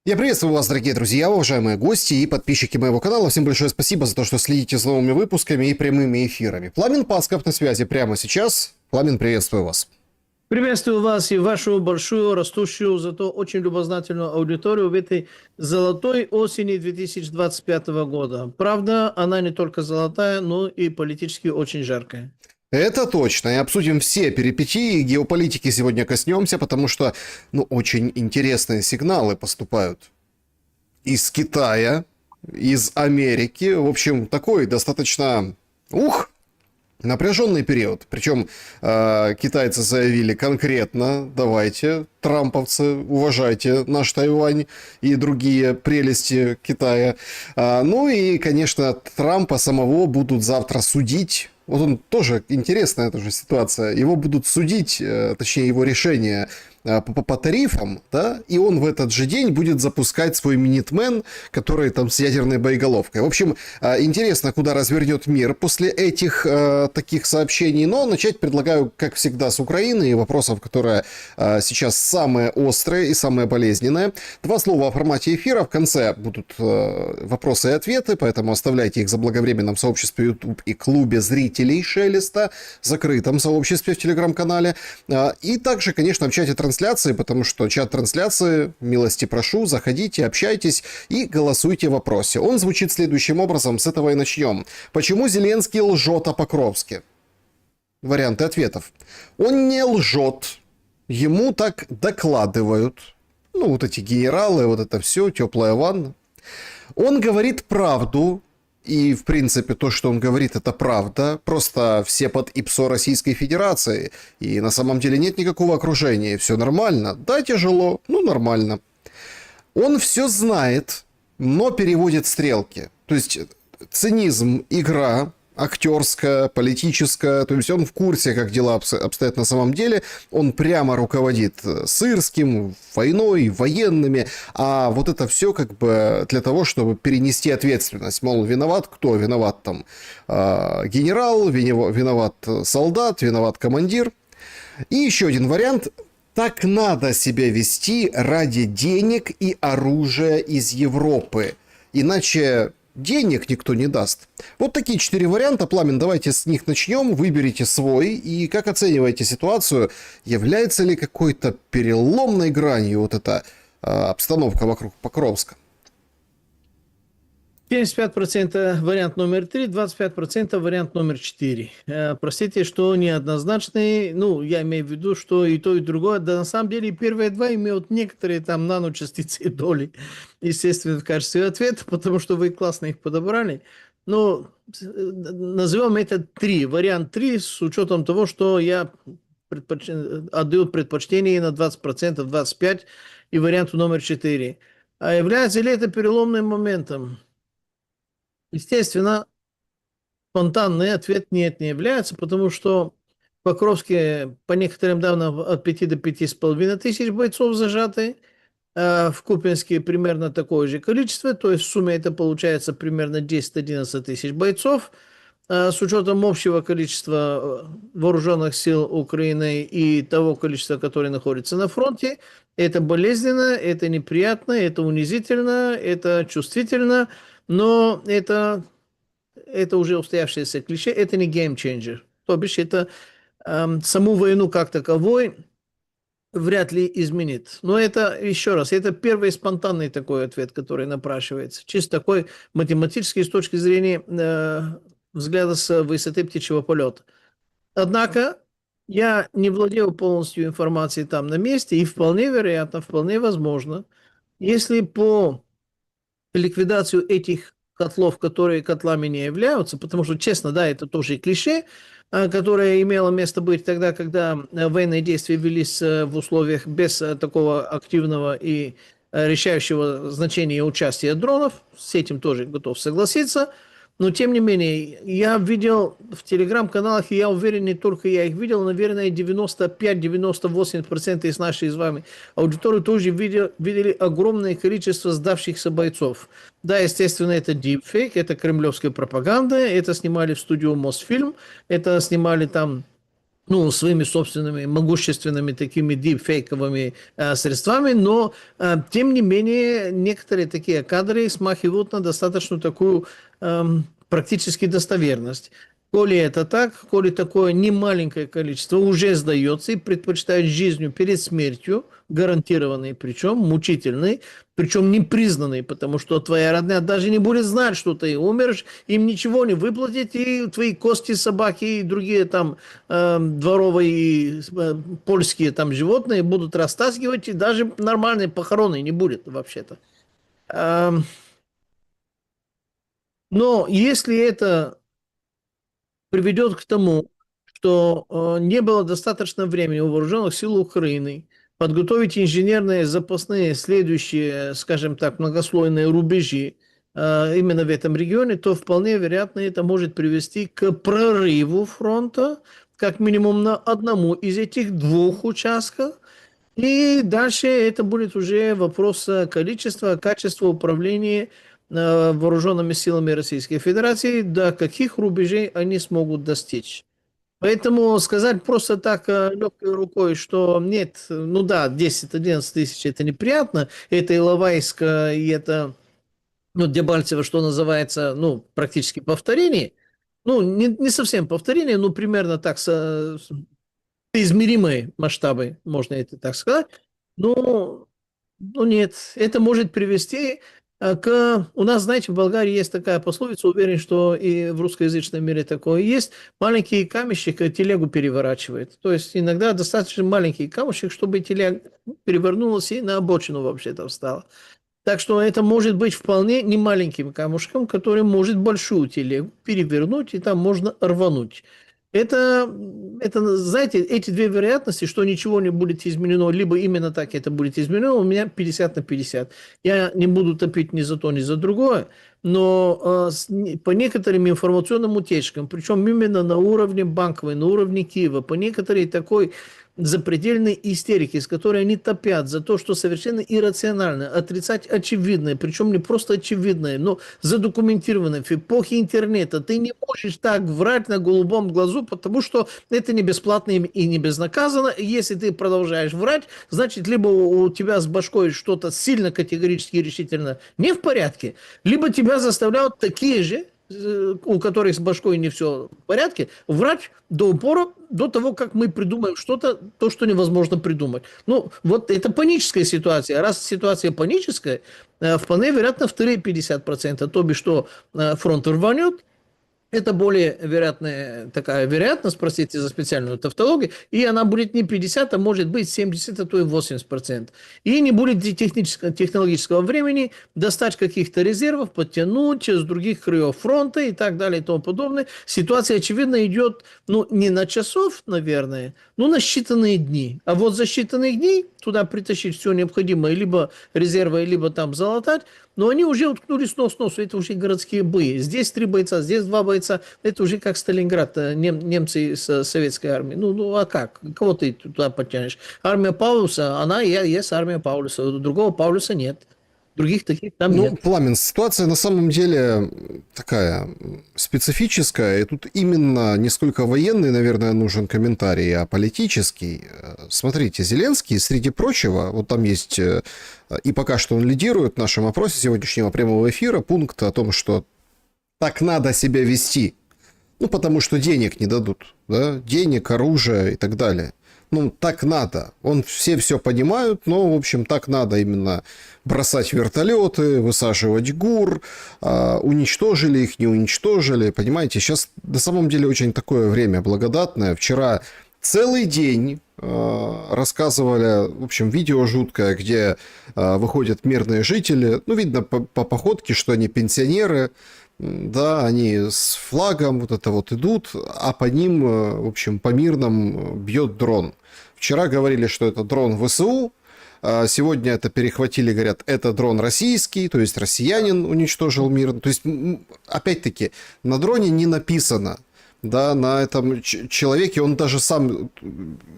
Я приветствую вас, дорогие друзья, уважаемые гости и подписчики моего канала. Всем большое спасибо за то, что следите за новыми выпусками и прямыми эфирами. Пламен Пасков на связи прямо сейчас. Пламен, приветствую вас. Приветствую вас и вашу большую, растущую, зато очень любознательную аудиторию в этой золотой осени 2025 года. Правда, она не только золотая, но и политически очень жаркая. Это точно. И обсудим все перипетии геополитики сегодня коснемся, потому что, очень интересные сигналы поступают из Китая, из Америки. В общем, такой достаточно... Напряженный период. Причем китайцы заявили конкретно: давайте, трамповцы, уважайте наш Тайвань и другие прелести Китая. Ну и, конечно, Трампа самого будут завтра судить. Вот он тоже, интересная эта же ситуация. Его будут судить, точнее его решение по тарифам, да, и он в этот же день будет запускать свой Минитмен, который там с ядерной боеголовкой. В общем, интересно, куда развернет мир после этих таких сообщений, но начать предлагаю, как всегда, с Украины и вопросов, которые сейчас самые острые и самые болезненные. Два слова о формате эфира, в конце будут вопросы и ответы, поэтому оставляйте их в заблаговременном сообществе YouTube и клубе зрителей Шелеста, закрытом сообществе в Телеграм-канале, и также, конечно, в чате трансляции, потому что чат трансляции, милости прошу, заходите, общайтесь и голосуйте в вопросе. Он звучит следующим образом, с этого и начнем. Почему Зеленский лжет о Покровске? Варианты ответов. Он не лжет, ему так докладывают. Вот эти генералы, вот это все, теплая ванна. Он говорит правду, и, в принципе, то, что он говорит, это правда. Просто все под ИПСО Российской Федерации. И на самом деле нет никакого окружения. Все нормально. Да, тяжело, нормально. Он все знает, но переводит стрелки. То есть цинизм, игра актерская, политическая, то есть он в курсе, как дела обстоят на самом деле, он прямо руководит Сырским, войной, военными, а вот это все как бы для того, чтобы перенести ответственность, мол, виноват кто? Виноват там генерал, виноват солдат, виноват командир. И еще один вариант. Так надо себя вести ради денег и оружия из Европы. Иначе денег никто не даст. Вот такие 4 варианта. Пламен, давайте с них начнем. Выберите свой. И как оцениваете ситуацию? Является ли какой-то переломной гранью вот эта обстановка вокруг Покровска? 75% вариант номер 3, 25% вариант номер 4. Простите, что неоднозначный. Я имею в виду, что и то, и другое. Да, на самом деле, первые два имеют некоторые там наночастицы и доли, естественно, в качестве ответа, потому что вы классно их подобрали. Но назовем это 3. Вариант 3 с учетом того, что я отдаю предпочтение на 20%, 25% и варианту номер 4. А является ли это переломным моментом? Естественно, спонтанный ответ нет, не является, потому что в Покровске по некоторым данным от 5 до 5,5 тысяч бойцов зажаты, а в Купянске примерно такое же количество, то есть в сумме это получается примерно 10-11 тысяч бойцов. С учетом общего количества вооруженных сил Украины и того количества, которое находится на фронте, это болезненно, это неприятно, это унизительно, это чувствительно, но это уже устоявшееся клише, это не геймченджер. То бишь это саму войну как таковой вряд ли изменит. Но это, еще раз, это первый спонтанный такой ответ, который напрашивается. Чисто такой математический с точки зрения взгляда с высоты птичьего полета. Однако я не владел полностью информацией там на месте, и вполне вероятно, вполне возможно, если по ликвидацию этих котлов, которые котлами не являются, потому что, честно, да, это тоже клише, которое имело место быть тогда, когда военные действия велись в условиях без такого активного и решающего значения участия дронов. С этим тоже готов согласиться. Но, тем не менее, я видел в телеграм-каналах, и я уверен, не только я их видел, наверное, 95-98% из нашей с вами аудитории тоже видели огромное количество сдавшихся бойцов. Да, естественно, это дипфейк, это кремлевская пропаганда, это снимали в студию Мосфильм, это снимали там ну, своими собственными могущественными такими дипфейковыми средствами, но, тем не менее, некоторые такие кадры смахивают на достаточно такую практически достоверность. Коли это так, коли такое немаленькое количество уже сдается и предпочитают жизнью перед смертью, гарантированной, причем мучительной, причем не признанной, потому что твоя родня даже не будет знать, что ты умершь, им ничего не выплатить, и твои кости собаки и другие там дворовые и польские там животные будут растаскивать, и даже нормальной похороны не будет вообще-то. Но если это приведет к тому, что не было достаточно времени у вооруженных сил Украины подготовить инженерные запасные следующие, скажем так, многослойные рубежи именно в этом регионе, то вполне вероятно это может привести к прорыву фронта, как минимум на одному из этих двух участков. И дальше это будет уже вопрос количества, качества управления вооруженными силами Российской Федерации, до каких рубежей они смогут достичь. Поэтому сказать просто так легкой рукой, что нет, ну да, 10-11 тысяч это неприятно, это Иловайск, и это, ну, Дебальцево, что называется, ну, практически повторение, ну, не совсем повторение, но примерно так, измеримые масштабы, можно это так сказать. Ну, ну нет, это может привести к... У нас, знаете, в Болгарии есть такая пословица, уверен, что и в русскоязычном мире такое есть. Маленький камешек телегу переворачивает. То есть иногда достаточно маленький камешек, чтобы телега перевернулась и на обочину вообще-то встала. Так что это может быть вполне не маленьким камушком, который может большую телегу перевернуть, и там можно рвануть. Знаете, эти две вероятности, что ничего не будет изменено, либо именно так это будет изменено, у меня 50 на 50. Я не буду топить ни за то, ни за другое, но по некоторым информационным утечкам, причем именно на уровне Банковой, на уровне Киева, по некоторой такой запредельной истерики, с которой они топят за то, что совершенно иррационально отрицать очевидное, причем не просто очевидное, но задокументированное в эпохе интернета. Ты не можешь так врать на голубом глазу, потому что это не бесплатно и не безнаказанно. Если ты продолжаешь врать, значит, либо у тебя с башкой что-то сильно категорически и решительно не в порядке, либо тебя заставляют такие же, у которых с башкой не все в порядке, врать до упора, до того, как мы придумаем что-то, то, что невозможно придумать. Ну, вот это паническая ситуация. Раз ситуация паническая, вполне вероятно, вторые 50%, то бишь, что фронт рванет, это более вероятная такая вероятность, простите за специальную тавтологию, и она будет не 50, а может быть 70, а то и 80%. И не будет технологического времени достать каких-то резервов, подтянуть с других краев фронта и так далее и тому подобное. Ситуация, очевидно, идет, ну, не на часов, наверное, но на считанные дни. А вот за считанные дни туда притащить все необходимое, либо резервы, либо там залатать, но они уже уткнулись нос к носу, это уже городские бои. Здесь 3 бойца, здесь 2 бойца, это уже как Сталинград, немцы с советской армией. Ну, а как? Кого ты туда подтянешь? Армия Паулюса, она есть армия Паулюса, другого Паулюса нет. Других таких там Ну, нет. Пламен, ситуация на самом деле такая специфическая, и тут именно не сколько военный, наверное, нужен комментарий, а политический. Смотрите, Зеленский, среди прочего, вот там есть, и пока что он лидирует в нашем опросе сегодняшнего прямого эфира, пункт о том, что так надо себя вести, ну, потому что денег не дадут, да, денег, оружия и так далее. Ну, так надо. Все понимают, но, в общем, так надо именно бросать вертолеты, высаживать ГУР, уничтожили их, не уничтожили. Понимаете, сейчас на самом деле очень такое время благодатное. Вчера целый день рассказывали, в общем, видео жуткое, где выходят мирные жители. Ну, видно по походке, что они пенсионеры. Да, они с флагом вот это вот идут, а по ним, в общем, по мирным бьет дрон. Вчера говорили, что это дрон ВСУ, сегодня это перехватили, говорят, это дрон российский, то есть россиянин уничтожил мир. То есть, опять-таки, на дроне не написано, да, на этом человеке, он даже сам,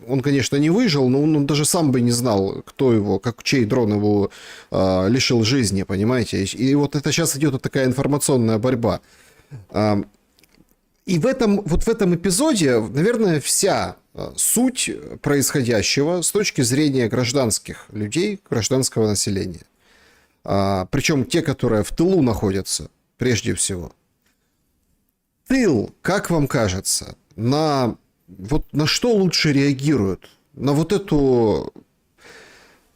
он, конечно, не выжил, но он даже сам бы не знал, кто его, чей дрон его лишил жизни, понимаете. И вот это сейчас идет вот такая информационная борьба. И в этом эпизоде, наверное, вся суть происходящего с точки зрения гражданских людей, гражданского населения. Причем те, которые в тылу находятся, прежде всего. Тыл, как вам кажется, на что лучше реагируют? На вот эту,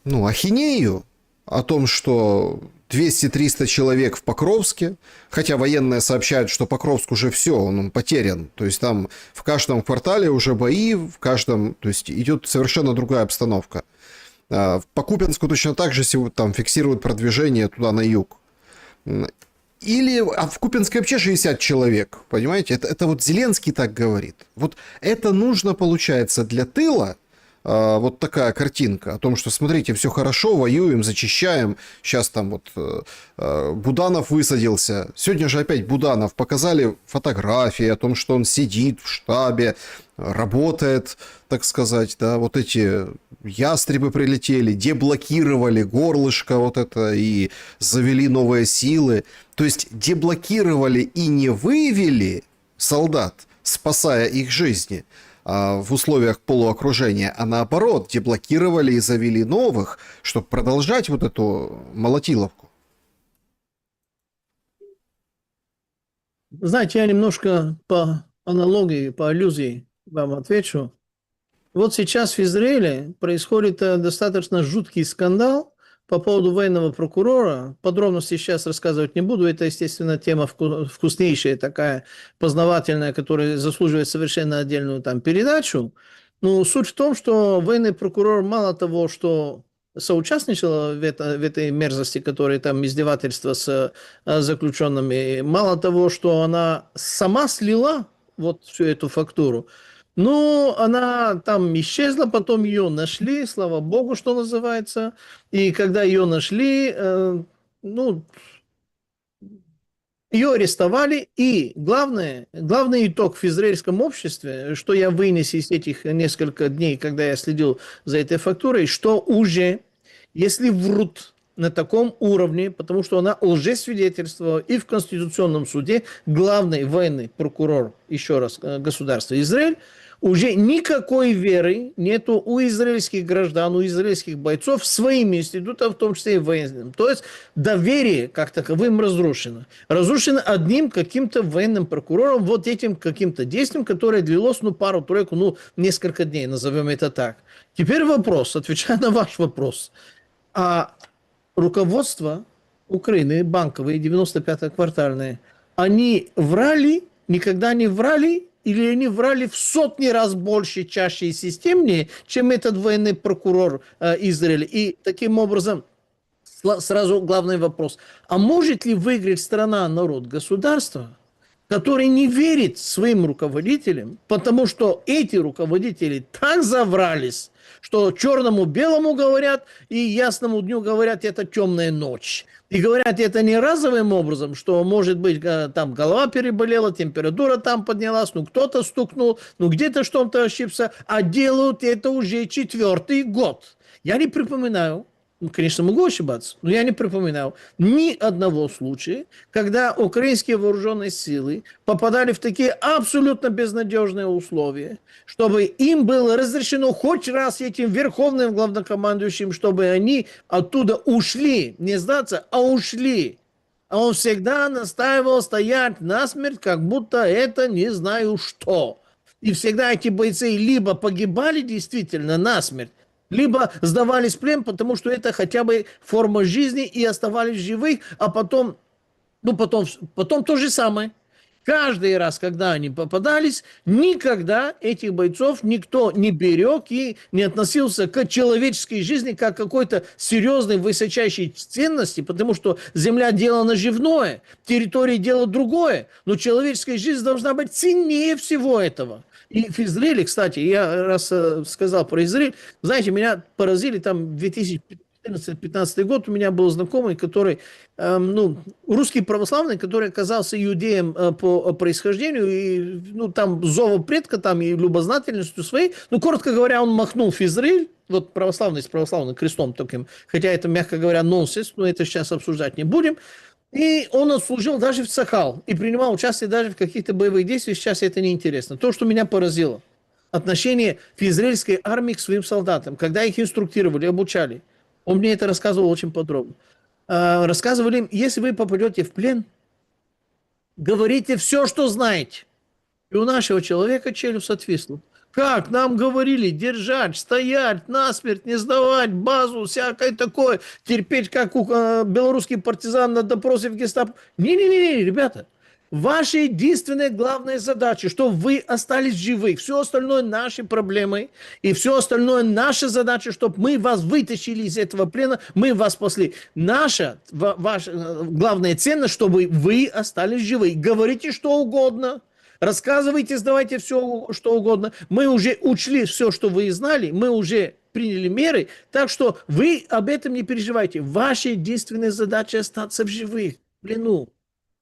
ахинею о том, что 200-300 человек в Покровске, хотя военные сообщают, что Покровск уже все, он потерян. То есть там в каждом квартале уже бои, то есть идет совершенно другая обстановка. По Купянску точно так же там фиксируют продвижение туда на юг. А в Купянске вообще 60 человек, понимаете? Это вот Зеленский так говорит. Вот это нужно, получается, для тыла, вот такая картинка о том, что, смотрите, все хорошо, воюем, зачищаем. Сейчас там Буданов высадился. Сегодня же опять Буданов. Показали фотографии о том, что он сидит в штабе, работает, так сказать, да, вот эти ястребы прилетели, деблокировали горлышко вот это и завели новые силы. То есть деблокировали и не вывели солдат, спасая их жизни в условиях полуокружения, а наоборот, деблокировали и завели новых, чтобы продолжать вот эту молотиловку. Знаете, я немножко по аналогии, по аллюзии вам отвечу. Вот сейчас в Израиле происходит достаточно жуткий скандал по поводу военного прокурора. Подробности сейчас рассказывать не буду. Это, естественно, тема вкуснейшая, такая познавательная, которая заслуживает совершенно отдельную там передачу. Но суть в том, что военный прокурор мало того, что соучастничала в этой мерзости, которая там издевательство с заключенными, мало того, что она сама слила вот всю эту фактуру, ну, она там исчезла, потом ее нашли, слава богу, что называется. И когда ее нашли, ее арестовали. И главный итог в израильском обществе, что я вынес из этих несколько дней, когда я следил за этой фактурой, что уже, если врут на таком уровне, потому что она лжесвидетельствовала и в Конституционном суде, главный военный прокурор, еще раз, государства Израиль, уже никакой веры нету у израильских граждан, у израильских бойцов своим институтам, в том числе и военным. То есть доверие как таковым разрушено. Разрушено одним каким-то военным прокурором, вот этим каким-то действием, которое длилось пару-тройку, несколько дней, назовем это так. Теперь вопрос, отвечая на ваш вопрос. А руководство Украины, банковые, 95-е квартальные, они врали, никогда не врали, или они врали в сотни раз больше, чаще и системнее, чем этот военный прокурор Израиля. И таким образом, сразу главный вопрос. А может ли выиграть страна, народ, государство, который не верит своим руководителям, потому что эти руководители так заврались, что черному белому говорят и ясному дню говорят, это темная ночь. И говорят это не разовым образом, что, может быть, там голова переболела, температура там поднялась, кто-то стукнул, где-то что-то ошибся, а делают это уже 4-й год. Я не припоминаю, конечно, могу ошибаться, но я не припоминаю ни одного случая, когда украинские вооруженные силы попадали в такие абсолютно безнадежные условия, чтобы им было разрешено хоть раз этим верховным главнокомандующим, чтобы они оттуда ушли, не сдаться, а ушли. А он всегда настаивал стоять насмерть, как будто это не знаю что. И всегда эти бойцы либо погибали действительно насмерть, либо сдавались в плен, потому что это хотя бы форма жизни, и оставались живых, а потом то же самое. Каждый раз, когда они попадались, никогда этих бойцов никто не берег и не относился к человеческой жизни как к какой-то серьезной, высочайшей ценности, потому что земля – дело наживное, территория – дело другое, но человеческая жизнь должна быть ценнее всего этого. И в Израиле, кстати, я раз сказал про Израиль, знаете, меня поразили там 2014-2015 год, у меня был знакомый, который, русский православный, который оказался иудеем по происхождению, и, там, зову предка, там, и любознательностью своей, коротко говоря, он махнул в Израиль, вот православный с православным крестом таким, хотя это, мягко говоря, нонсенс, но это сейчас обсуждать не будем. И он отслужил даже в Сахал и принимал участие даже в каких-то боевых действиях. Сейчас это неинтересно. То, что меня поразило. отношение в израильской армии к своим солдатам, когда их инструктировали, обучали. Он мне это рассказывал очень подробно. Рассказывали им, если вы попадете в плен, говорите все, что знаете. И у нашего человека челюсть отвисла. Как нам говорили держать, стоять, насмерть, не сдавать, базу, всякое такое, терпеть, как белорусский партизан на допросе в гестапо. Не-не-не, ребята. Ваша единственная главная задача, чтобы вы остались живы. Все остальное наши проблемы. И все остальное наша задача, чтобы мы вас вытащили из этого плена, мы вас спасли. Наша, ваша главная ценность, чтобы вы остались живы. Говорите что угодно. Рассказывайте, сдавайте все, что угодно. Мы уже учли все, что вы знали. Мы уже приняли меры. Так что вы об этом не переживайте. Ваша единственная задача остаться в живых, в плену.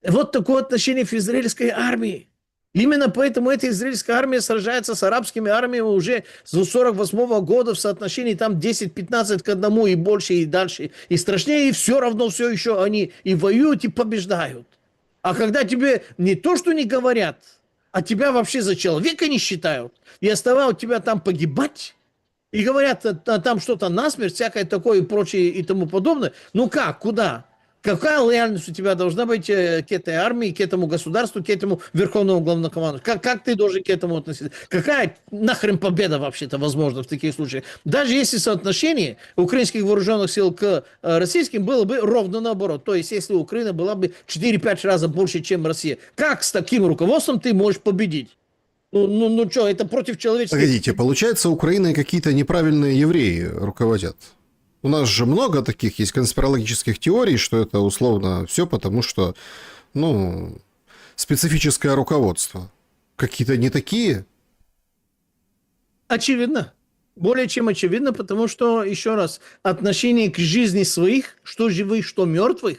Вот такое отношение к израильской армии. Именно поэтому эта израильская армия сражается с арабскими армиями уже с 1948 года в соотношении там 10-15 к 1 и больше, и дальше, и страшнее, и все равно все еще они и воюют, и побеждают. А когда тебе не то, что не говорят, а тебя вообще за человека не считают, и оставляют тебя там погибать, и говорят там что-то насмерть, всякое такое и прочее и тому подобное, ну как, куда? Какая лояльность у тебя должна быть к этой армии, к этому государству, к этому верховному главнокомандующему? Как ты должен к этому относиться? Какая нахрен победа вообще-то возможна в таких случаях? Даже если соотношение украинских вооруженных сил к российским было бы ровно наоборот. То есть, если Украина была бы 4-5 раз больше, чем Россия. Как с таким руководством ты можешь победить? Ну что, это против человеческих... Погодите, получается, Украиной какие-то неправильные евреи руководят? У нас же много таких есть конспирологических теорий, что это условно все потому, что, специфическое руководство. Какие-то не такие? Очевидно. Более чем очевидно, потому что, еще раз, отношение к жизни своих, что живых, что мертвых,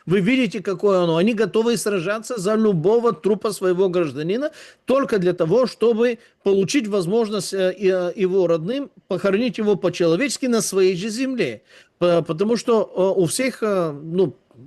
вы видите, какое оно. Они готовы сражаться за любого трупа своего гражданина только для того, чтобы получить возможность его родным похоронить его по-человечески на своей же земле. Потому что у всех,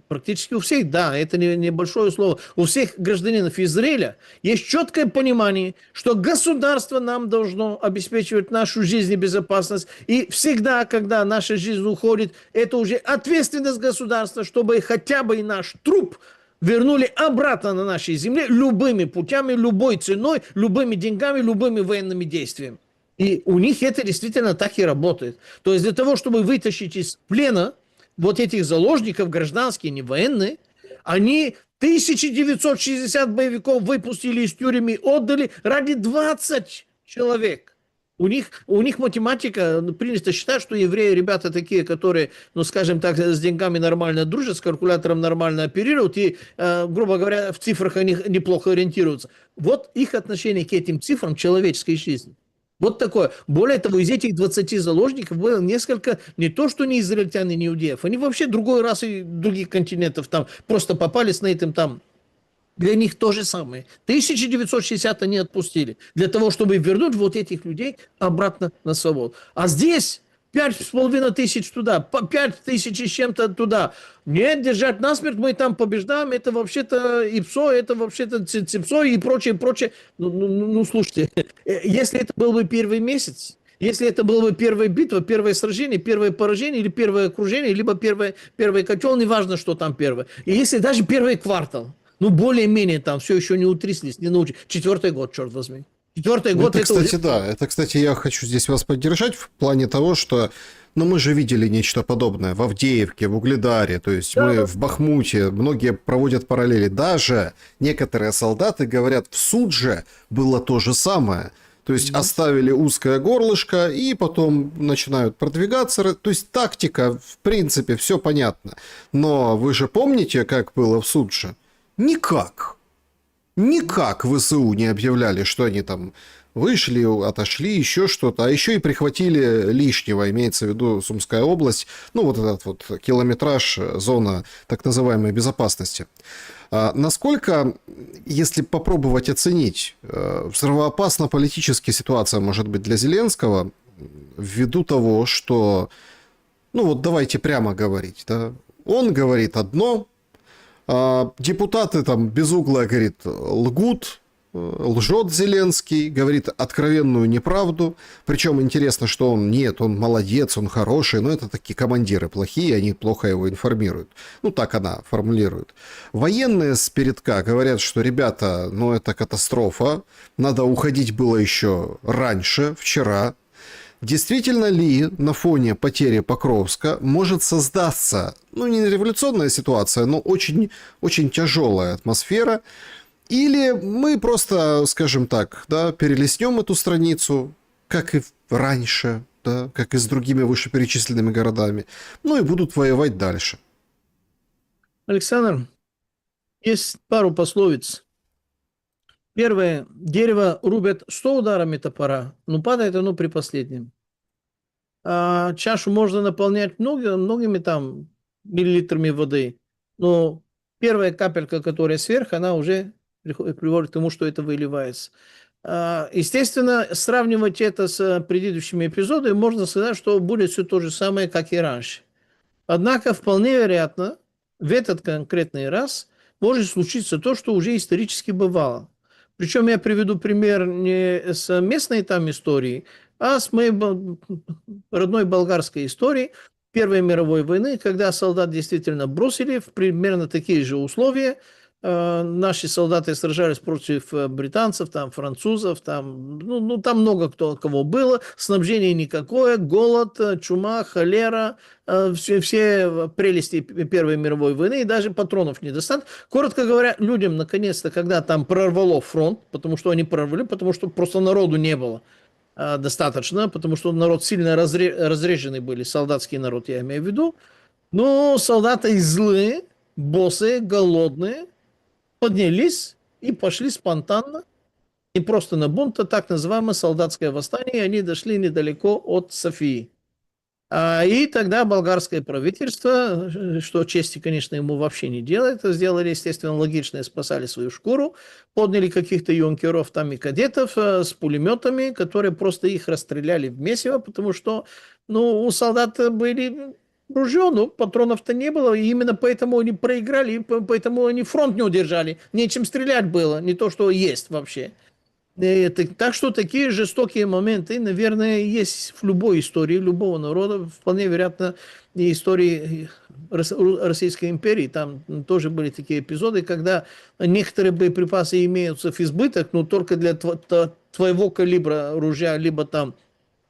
практически у всех, да, это небольшое слово, у всех гражданинов Израиля есть четкое понимание, что государство нам должно обеспечивать нашу жизнь и безопасность. И всегда, когда наша жизнь уходит, это уже ответственность государства, чтобы хотя бы и наш труп вернули обратно на нашей земле любыми путями, любой ценой, любыми деньгами, любыми военными действиями. И у них это действительно так и работает. То есть для того, чтобы вытащить из плена вот этих заложников, гражданские, не военные, они 1960 боевиков выпустили из тюрьмы и отдали ради 20 человек. У них математика, принято считать, что евреи ребята такие, которые, скажем так, с деньгами нормально дружат, с калькулятором нормально оперируют и, грубо говоря, в цифрах они неплохо ориентируются. Вот их отношение к этим цифрам человеческой жизни. Вот такое. Более того, из этих 20 заложников было несколько, не то что не израильтян и не иудеев, они вообще другой расы других континентов там просто попались на этом там. Для них то же самое. 1960 они отпустили для того, чтобы вернуть вот этих людей обратно на свободу. А здесь 5500 туда, 5000 с чем-то туда. Нет, держать насмерть, мы там побеждаем, это вообще-то ИПСО, это вообще-то ЦИПСО и прочее. Слушайте, если это был бы первый месяц, если это была бы первая битва, первое сражение, первое поражение или первое окружение, либо первый котел, неважно, что там первое. И если даже первый квартал, более-менее там все еще не утряслись, не научились. 4-й год, черт возьми. 4-й год это, кстати, да. Это, кстати, я хочу здесь вас поддержать в плане того, что мы же видели нечто подобное в Авдеевке, в Угледаре, то есть мы в Бахмуте, многие проводят параллели. Даже некоторые солдаты говорят, в Судже было то же самое. То есть оставили узкое горлышко и потом начинают продвигаться. То есть тактика, в принципе, все понятно. Но вы же помните, как было в Судже? Никак ВСУ не объявляли, что они там вышли, отошли, еще что-то. А еще и прихватили лишнего, имеется в виду Сумская область. Вот этот вот километраж, зона так называемой безопасности. Насколько, если попробовать оценить, взрывоопасна политическая ситуация может быть для Зеленского, ввиду того, что, давайте прямо говорить, да, он говорит одно, депутаты там без угла, говорит, лгут, лжет Зеленский, говорит откровенную неправду. Причем интересно, что он молодец, он хороший, но это такие командиры плохие, они плохо его информируют. Ну, так она формулирует. Военные с передка говорят, что, ребята, это катастрофа, надо уходить было еще раньше, вчера. Действительно ли на фоне потери Покровска может создаться, не революционная ситуация, но очень, очень тяжелая атмосфера, или мы просто, скажем так, перелистнем эту страницу, как и раньше, как и с другими вышеперечисленными городами, и будут воевать дальше. Александр, есть пару пословиц. Первое. Дерево рубят 100 ударами топора, но падает оно при последнем. А чашу можно наполнять многими там миллилитрами воды, но первая капелька, которая сверху, она уже приводит к тому, что это выливается. Естественно, сравнивать это с предыдущими эпизодами, можно сказать, что будет все то же самое, как и раньше. Однако, вполне вероятно, в этот конкретный раз может случиться то, что уже исторически бывало. Причем я приведу пример не с местной там истории, а с моей родной болгарской истории Первой мировой войны, когда солдат действительно бросили в примерно такие же условия. Наши солдаты сражались против британцев, там, французов, там, там много кого было, снабжения никакое, голод, чума, холера, все прелести Первой мировой войны, и даже патронов недостаток. Коротко говоря, людям, наконец-то, когда там прорвало фронт, потому что они прорвали, потому что просто народу не было достаточно, потому что народ сильно разреженный были, солдатский народ, я имею в виду, но солдаты злые, босые, голодные, поднялись и пошли спонтанно, не просто на бунт, а так называемое солдатское восстание, и они дошли недалеко от Софии. И тогда болгарское правительство, что чести, конечно, ему вообще не делает, сделали, естественно, логично, спасали свою шкуру, подняли каких-то юнкеров там и кадетов с пулеметами, которые просто их расстреляли в месиво, потому что у солдат были ружье, патронов-то не было, и именно поэтому они проиграли, и поэтому они фронт не удержали, нечем стрелять было, не то, что есть вообще. Так что такие жестокие моменты, наверное, есть в любой истории, любого народа, вполне вероятно, и истории Российской империи. Там тоже были такие эпизоды, когда некоторые боеприпасы имеются в избыток, но только для твоего калибра ружья, либо там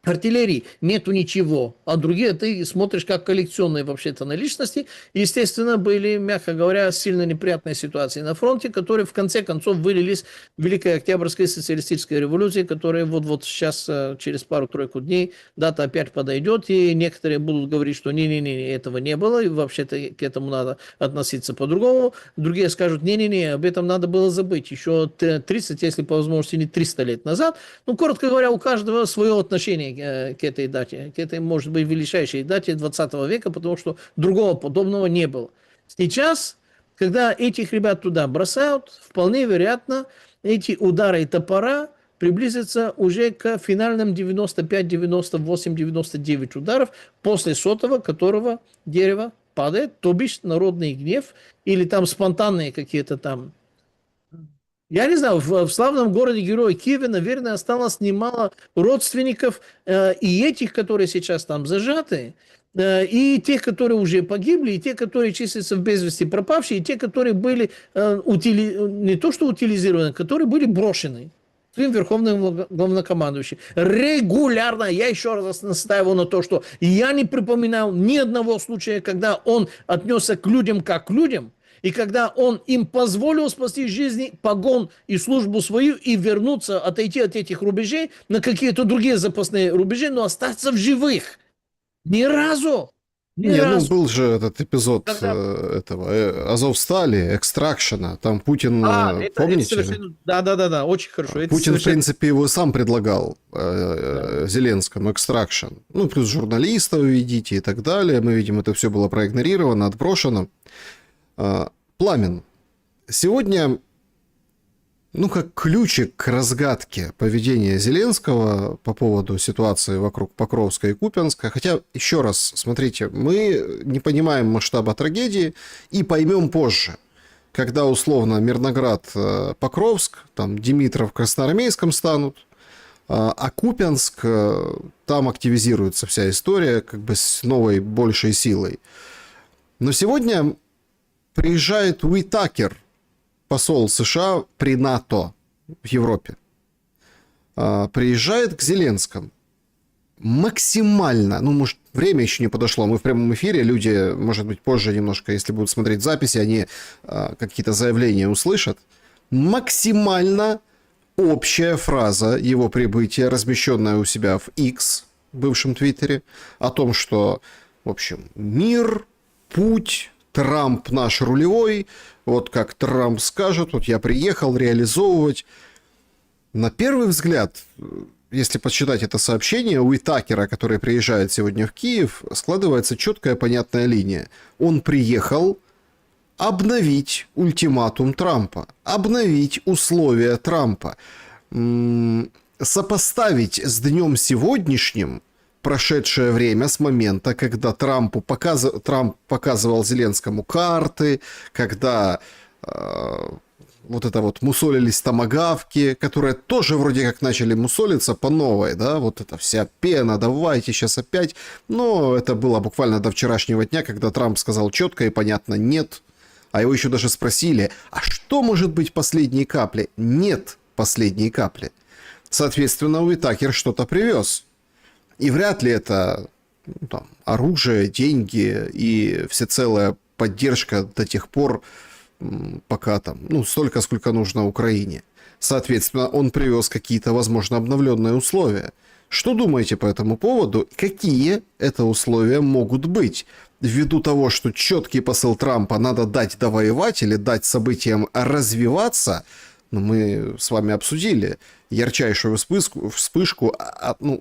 артиллерии нету ничего, а другие ты смотришь как коллекционные вообще-то наличности. Естественно, были, мягко говоря, сильно неприятные ситуации на фронте, которые в конце концов вылились в Великой Октябрьской социалистической революции, которая вот сейчас, через пару-тройку дней, дата опять подойдет, и некоторые будут говорить, что не-не-не, этого не было, и вообще-то к этому надо относиться по-другому. Другие скажут, не-не-не, об этом надо было забыть еще 30, если по возможности не 300 лет назад. Коротко говоря, у каждого свое отношение к этой дате, к этой, может быть, величайшей дате 20 века, потому что другого подобного не было. Сейчас, когда этих ребят туда бросают, вполне вероятно, эти удары топора приблизятся уже к финальным 95, 98, 99 ударов, после сотого, которого дерево падает, то бишь народный гнев или там спонтанные какие-то там. Я не знаю, в славном городе-герое Киеве, наверное, осталось немало родственников и этих, которые сейчас там зажаты, и тех, которые уже погибли, и те, которые числятся в без вести пропавшие, и те, которые были не то что утилизированы, которые были брошены своим верховным главнокомандующим. Регулярно, я еще раз настаиваю на то, что я не припоминал ни одного случая, когда он отнесся к людям как к людям, и когда он им позволил спасти жизни, погон и службу свою и вернуться, отойти от этих рубежей на какие-то другие запасные рубежи, но остаться в живых. Ни разу. Ни разу. Был же этот эпизод этого Азовстали, экстракшена, там Путин, помните? Да, очень хорошо. Путин, в принципе, его сам предлагал Зеленскому экстракшн. Плюс журналистов ведите и так далее. Мы видим, это все было проигнорировано, отброшено. Пламен, сегодня, как ключик к разгадке поведения Зеленского по поводу ситуации вокруг Покровска и Купянска, хотя, еще раз, смотрите, мы не понимаем масштаба трагедии и поймем позже, когда условно Мирноград, Покровск, там Димитров, Красноармейском станут, а Купянск, там активизируется вся история как бы с новой, большей силой. Но сегодня приезжает Уитакер, посол США при НАТО в Европе. Приезжает к Зеленскому. Максимально, ну, может, время еще не подошло, мы в прямом эфире, люди, может быть, позже немножко, если будут смотреть записи, они какие-то заявления услышат. Максимально общая фраза его прибытия, размещенная у себя в X, бывшем Твиттере, о том, что, в общем, мир, путь, Трамп наш рулевой, вот как Трамп скажет, вот я приехал реализовывать. На первый взгляд, если подсчитать это сообщение, у Уитакера, который приезжает сегодня в Киев, складывается четкая понятная линия. Он приехал обновить ультиматум Трампа, обновить условия Трампа, сопоставить с днем сегодняшним прошедшее время с момента, когда Трамп показывал Зеленскому карты, когда вот это вот мусолились томагавки, которые тоже вроде как начали мусолиться по новой, да, вот эта вся пена, давайте сейчас опять. Но это было буквально до вчерашнего дня, когда Трамп сказал четко и понятно «нет», а его еще даже спросили, а что может быть последней каплей? Нет последней капли. Соответственно, Уитакер что-то привез. И вряд ли это там, оружие, деньги и всецелая поддержка до тех пор, пока там, ну, столько, сколько нужно Украине. Соответственно, он привез какие-то, возможно, обновленные условия. Что думаете по этому поводу? Какие это условия могут быть? Ввиду того, что четкий посыл Трампа надо дать довоевать или дать событиям развиваться, ну, мы с вами обсудили ярчайшую вспышку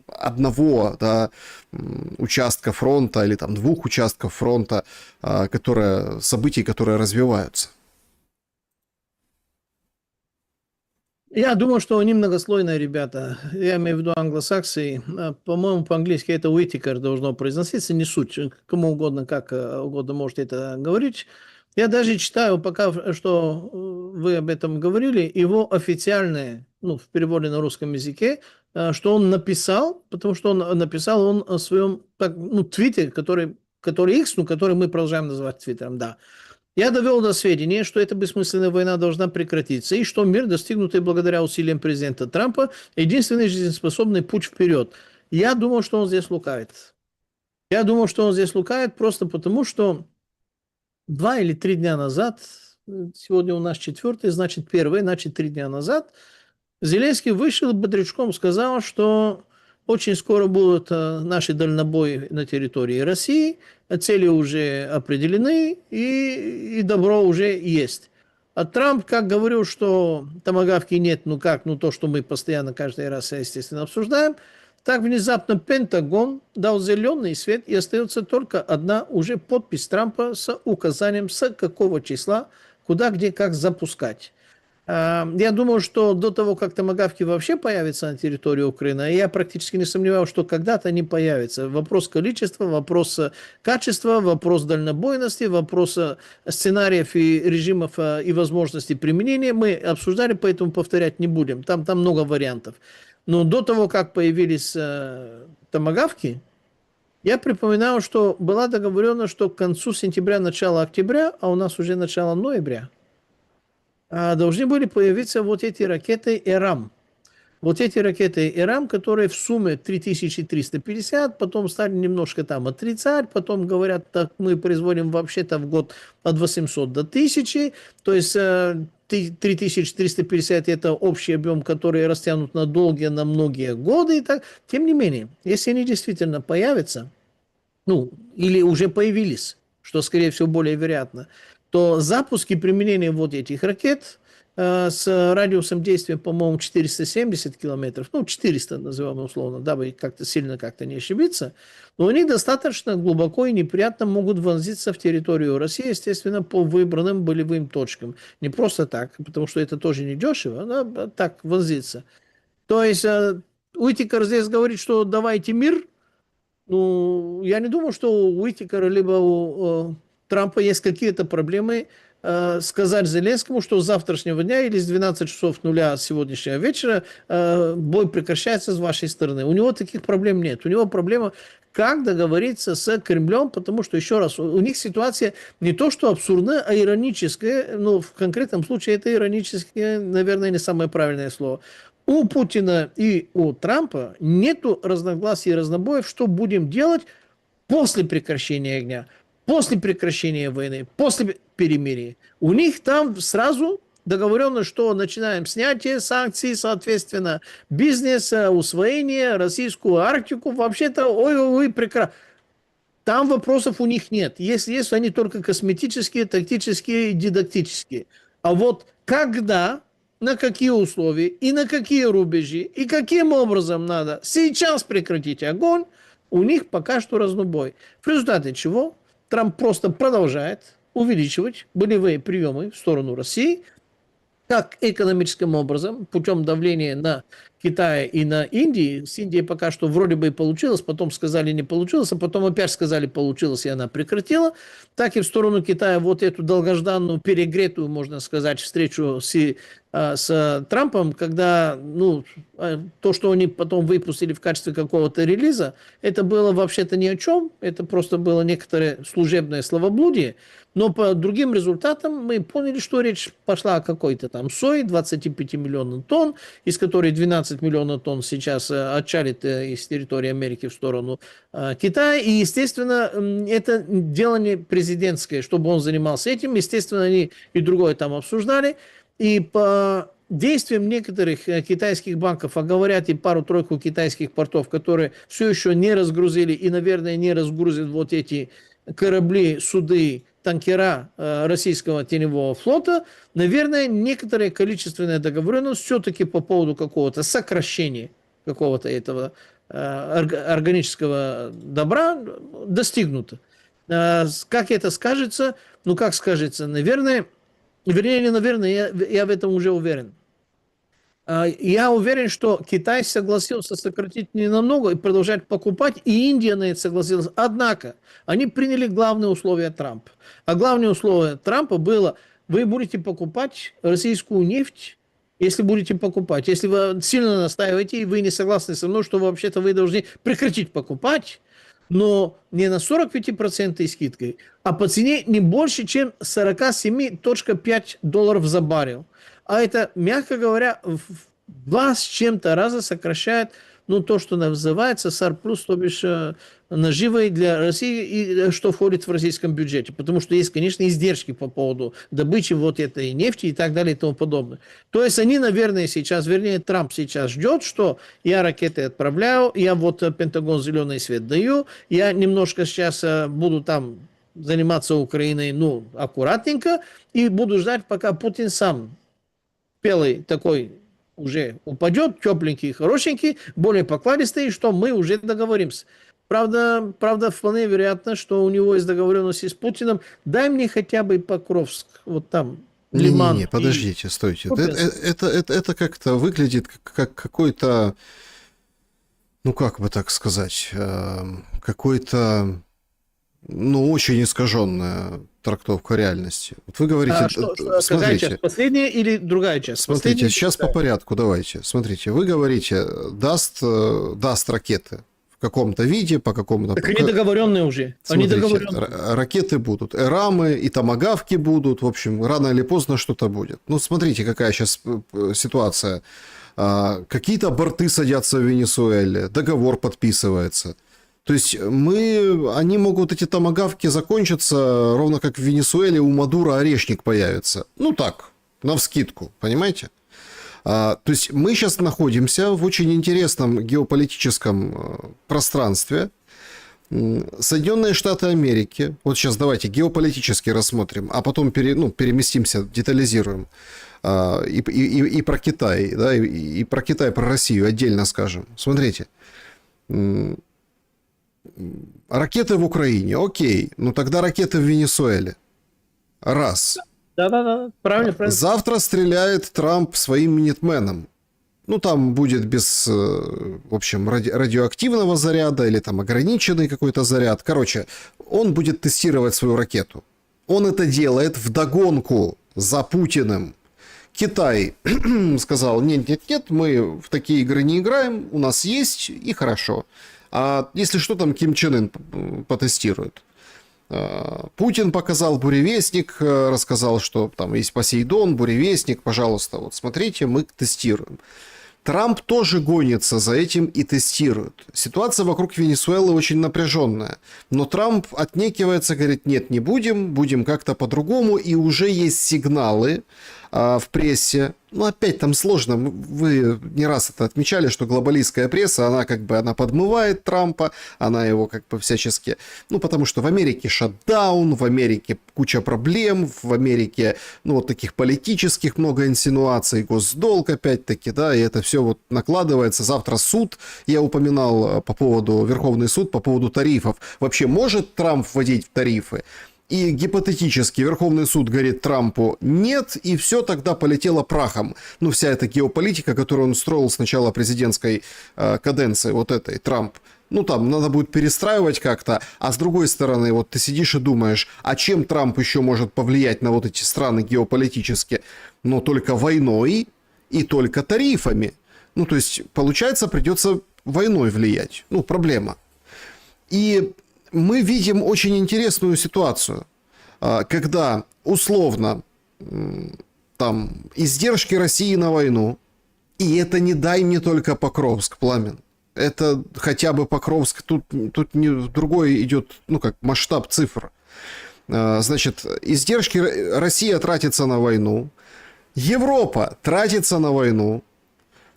одного, да, участка фронта или там двух участков фронта, событий, которые развиваются. Я думаю, что они многослойные ребята. Я имею в виду англосаксы. По-моему, по-английски это Уитакер должно произноситься, не суть. Кому угодно, как угодно можете это говорить. Я даже читаю, пока что вы об этом говорили, его официальное, ну, в переводе на русском языке, что он написал, потому что он написал он о своем, ну, твите, который X, ну, который мы продолжаем называть твиттером, да. Я довел до сведения, что эта бессмысленная война должна прекратиться, и что мир, достигнутый благодаря усилиям президента Трампа, единственный жизнеспособный путь вперед. Я думал, что он здесь лукавит. Я думал, что он здесь лукавит просто потому, что 2 или 3 дня назад, сегодня у нас 4, значит 1, значит 3 дня назад, Зеленский вышел и бодрячком сказал, что очень скоро будут наши дальнобои на территории России, цели уже определены и добро уже есть. А Трамп, как говорил, что томагавки нет, ну как, ну то, что мы постоянно каждый раз, естественно, обсуждаем, так внезапно Пентагон дал зеленый свет, и остается только одна уже подпись Трампа с указанием, с какого числа, куда, где, как запускать. Я думаю, что до того, как томагавки вообще появятся на территории Украины, я практически не сомневаюсь, что когда-то они появятся. Вопрос количества, вопрос качества, вопрос дальнобойности, вопрос сценариев и режимов и возможностей применения мы обсуждали, поэтому повторять не будем. Там много вариантов. Но до того, как появились томагавки, я припоминаю, что была договоренность, что к концу сентября, начало октября, а у нас уже начало ноября, должны были появиться вот эти ракеты ЭРАМ. Вот эти ракеты ЭРАМ, которые в сумме 3350, потом стали немножко там отрицать, потом говорят, так мы производим вообще-то в год от 800 до 1000, то есть 3350 это общий объем, который растянут на долгие, на многие годы. И так. Тем не менее, если они действительно появятся, ну, или уже появились, что, скорее всего, более вероятно, то запуск и применение вот этих ракет с радиусом действия, по-моему, 470 километров, ну, 400 называем условно, дабы как-то сильно как-то не ошибиться, но они достаточно глубоко и неприятно могут вонзиться в территорию России, естественно, по выбранным болевым точкам. Не просто так, потому что это тоже не дешево, но так вонзиться. То есть Уитакер здесь говорит, что давайте мир. Ну, я не думаю, что у Уитакера либо у Трампа есть какие-то проблемы сказать Зеленскому, что с завтрашнего дня или с 12 часов нуля сегодняшнего вечера бой прекращается с вашей стороны. У него таких проблем нет. У него проблема, как договориться с Кремлем, потому что, еще раз, у них ситуация не то что абсурдная, а ироническая. Но в конкретном случае это ироническое, наверное, не самое правильное слово. У Путина и у Трампа нету разногласий и разнобоев, что будем делать после прекращения огня, после прекращения войны, после перемирия. У них там сразу договорено, что начинаем снятие санкций, соответственно, бизнес, усвоение, российскую Арктику. Вообще-то, ой-ой-ой, прекрасно. Там вопросов у них нет. Если есть, они только косметические, тактические, дидактические. А вот когда, на какие условия и на какие рубежи и каким образом надо сейчас прекратить огонь, у них пока что разнобой. В результате чего Трамп просто продолжает увеличивать болевые приемы в сторону России, как экономическим образом, путем давления на Китай и на Индии. С Индией пока что вроде бы и получилось, потом сказали не получилось, а потом опять сказали получилось, и она прекратила. Так и в сторону Китая вот эту долгожданную, перегретую, можно сказать, встречу с Трампом, когда то, что они потом выпустили в качестве какого-то релиза, это было вообще-то ни о чем, это просто было некоторое служебное словоблудие, но по другим результатам мы поняли, что речь пошла о какой-то там сои 25 миллионов тонн, из которой 12 миллионов тонн сейчас отчалит из территории Америки в сторону Китая, и, естественно, это дело не президентское, чтобы он занимался этим, естественно, они и другое там обсуждали. И по действиям некоторых китайских банков, а говорят и пару-тройку китайских портов, которые все еще не разгрузили и, наверное, не разгрузят вот эти корабли, суды, танкера российского теневого флота, наверное, некоторая количественная договоренность все-таки по поводу какого-то сокращения какого-то этого органического добра достигнута. Как это скажется? Ну, как скажется? Наверное, вернее, не наверное, я в этом уже уверен. Я уверен, что Китай согласился сократить не намного и продолжать покупать, и Индия на это согласилась. Однако, они приняли главные условия Трампа. А главное условие Трампа было, вы будете покупать российскую нефть, если будете покупать. Если вы сильно настаиваете, и вы не согласны со мной, что вообще-то вы должны прекратить покупать, но не на 45% скидкой, а по цене не больше, чем $47.5 за баррел. А это, мягко говоря, в 2 с чем-то раза сокращает, то, что называется surplus, то бишь наживой для России, и что входит в российском бюджете. Потому что есть, конечно, издержки по поводу добычи вот этой нефти и так далее и тому подобное. То есть они, наверное, сейчас, вернее, Трамп сейчас ждет, что я ракеты отправляю, я вот Пентагон зеленый свет даю, я немножко сейчас буду там заниматься Украиной, аккуратненько, и буду ждать, пока Путин сам белый такой уже упадет, тепленький, хорошенький, более покладистый, что мы уже договоримся. Правда, вполне вероятно, что у него есть договоренности с Путиным. Дай мне хотя бы Покровск, вот там, Лиман. Не, подождите, стойте. Это как-то выглядит как какой-то, как бы так сказать, какой-то, очень искаженная трактовка реальности. Вот вы говорите... Какая часть? Последняя или другая часть? Смотрите, сейчас по порядку давайте. Смотрите, вы говорите, даст ракеты в каком-то виде, по какому-то... Так они договоренные уже. Смотрите, они договоренные. Ракеты будут, эрамы, и томагавки будут. В общем, рано или поздно что-то будет. Смотрите, какая сейчас ситуация. Какие-то борты садятся в Венесуэле, договор подписывается. То есть они могут, эти томагавки, закончиться, ровно как в Венесуэле у Мадуро орешник появится. Так, навскидку, понимаете? То есть мы сейчас находимся в очень интересном геополитическом пространстве. Соединенные Штаты Америки, вот сейчас давайте геополитически рассмотрим, а потом переместимся, детализируем. И про Китай, да, и про Китай, про Россию отдельно скажем. Смотрите. Ракеты в Украине, окей. Тогда ракеты в Венесуэле. Раз. Да, правильно. Завтра стреляет Трамп своим минитменом. Там будет без, в общем, радиоактивного заряда или там ограниченный какой-то заряд. Короче, он будет тестировать свою ракету. Он это делает вдогонку за Путиным. Китай сказал, нет, мы в такие игры не играем, у нас есть и хорошо. А если что, там Ким Чен Ын потестирует. Путин показал буревестник, рассказал, что там есть Посейдон, буревестник, пожалуйста, вот смотрите, мы тестируем. Трамп тоже гонится за этим и тестирует. Ситуация вокруг Венесуэлы очень напряженная. Но Трамп отнекивается, говорит, нет, не будем, будем как-то по-другому. И уже есть сигналы в прессе. Ну, опять там сложно. Вы не раз это отмечали, что глобалистская пресса, она подмывает Трампа, она его как бы всячески... Ну, потому что в Америке шатдаун, в Америке куча проблем, в Америке, ну, вот таких политических много инсинуаций, госдолг опять-таки, да, и это все вот накладывается. Завтра суд, я упоминал по поводу, Верховный суд, по поводу тарифов. Вообще, может Трамп вводить тарифы? И гипотетически Верховный суд говорит Трампу нет, и все тогда полетело прахом. Ну, вся эта геополитика, которую он строил с начала президентской каденции, вот этой, Трамп. Ну, там, надо будет перестраивать как-то. А с другой стороны, вот ты сидишь и думаешь, а чем Трамп еще может повлиять на вот эти страны геополитически? Ну, только войной и только тарифами. Ну, то есть, получается, придется войной влиять. Ну, проблема. И... мы видим очень интересную ситуацию, когда условно там издержки России на войну, и это не дай мне только Покровск, Пламен, это хотя бы Покровск, тут не другой идет, ну как масштаб цифр. Значит, издержки Россия тратится на войну, Европа тратится на войну,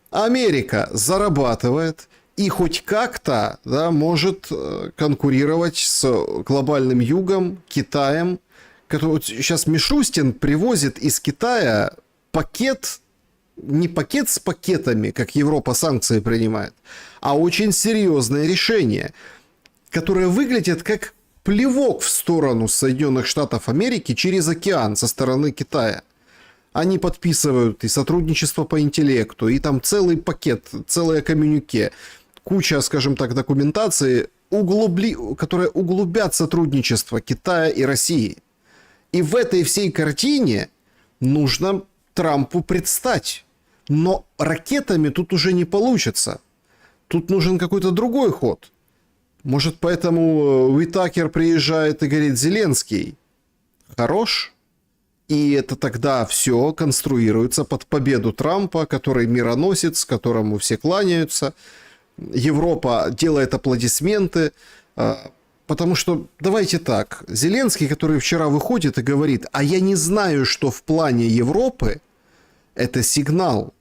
Америка зарабатывает, и хоть как-то, да, может конкурировать с глобальным югом, Китаем. Вот сейчас Мишустин привозит из Китая пакет, не пакет с пакетами, как Европа санкции принимает, а очень серьезное решение, которое выглядит как плевок в сторону Соединенных Штатов Америки через океан со стороны Китая. Они подписывают и сотрудничество по интеллекту, и там целый пакет, целое коммюнике. Куча, скажем так, документации, которые углубят сотрудничество Китая и России. И в этой всей картине нужно Трампу предстать. Но ракетами тут уже не получится. Тут нужен какой-то другой ход. Может, поэтому Уитакер приезжает и говорит, Зеленский хорош? И это тогда все конструируется под победу Трампа, который мироносец, которому все кланяются. Европа делает аплодисменты, потому что, давайте так, Зеленский, который вчера выходит и говорит, а я не знаю, что в плане Европы, это сигнал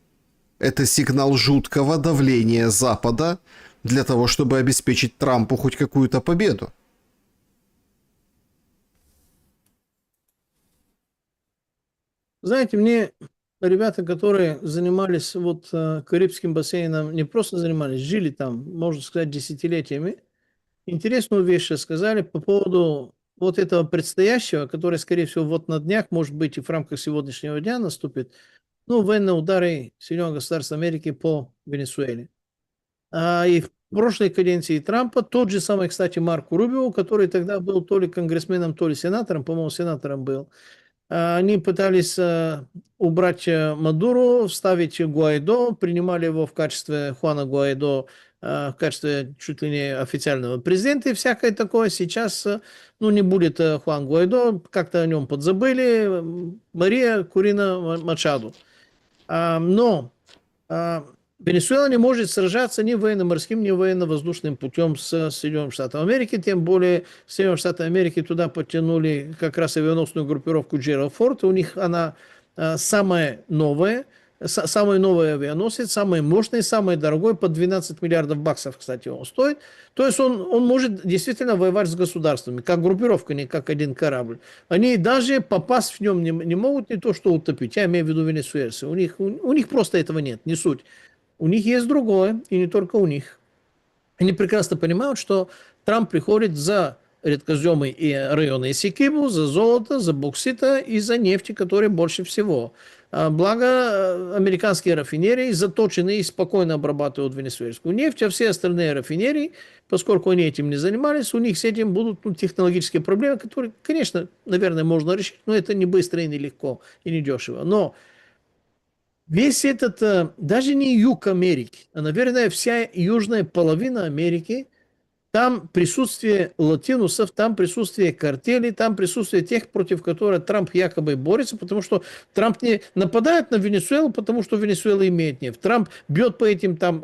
жуткого давления Запада для того, чтобы обеспечить Трампу хоть какую-то победу. Знаете, мне ребята, которые занимались вот Карибским бассейном, не просто занимались, жили там, можно сказать, десятилетиями, интересную вещь сказали по поводу вот этого предстоящего, который, скорее всего, вот на днях, может быть, и в рамках сегодняшнего дня наступит, ну, военные удары Соединенных Государств Америки по Венесуэле. И в прошлой каденции Трампа тот же самый, кстати, Марко Рубио, который тогда был то ли конгрессменом, то ли сенатором, по-моему, сенатором был, они пытались убрать Мадуру, вставить Гуайдо, принимали его в качестве Хуана Гуайдо, в качестве чуть ли не официального президента и всякое такое. Сейчас, ну, не будет Хуан Гуайдо, как-то о нем подзабыли, Мария Курина Мачадо. Но Венесуэла не может сражаться ни военно-морским, ни военно-воздушным путем с Соединенными Штатами Америки, тем более Соединенные Штаты Америки туда подтянули как раз авианосную группировку Джеральд Форд, у них она самая новая, самый новый авианосец, самый мощный, самый дорогой, по 12 миллиардов баксов, кстати, он стоит. То есть он может действительно воевать с государствами, как группировка, не как один корабль. Они даже попасть в нем не могут, не то что утопить, я имею в виду венесуэльцы, у них просто этого нет, не суть. У них есть другое, и не только у них. Они прекрасно понимают, что Трамп приходит за редкоземы и районы Эсекибу, за золото, за боксита и за нефти, которые больше всего. Благо, американские рафинерии заточены и спокойно обрабатывают венесуэльскую нефть, а все остальные рафинерии, поскольку они этим не занимались, у них с этим будут технологические проблемы, которые, конечно, наверное, можно решить, но это не быстро и не легко, и не дешево. Но весь этот, даже не юг Америки, а, наверное, вся южная половина Америки, там присутствие латинусов, там присутствие картелей, там присутствие тех, против которых Трамп якобы борется, потому что Трамп не нападает на Венесуэлу, потому что Венесуэла имеет нефть. Трамп бьет по этим там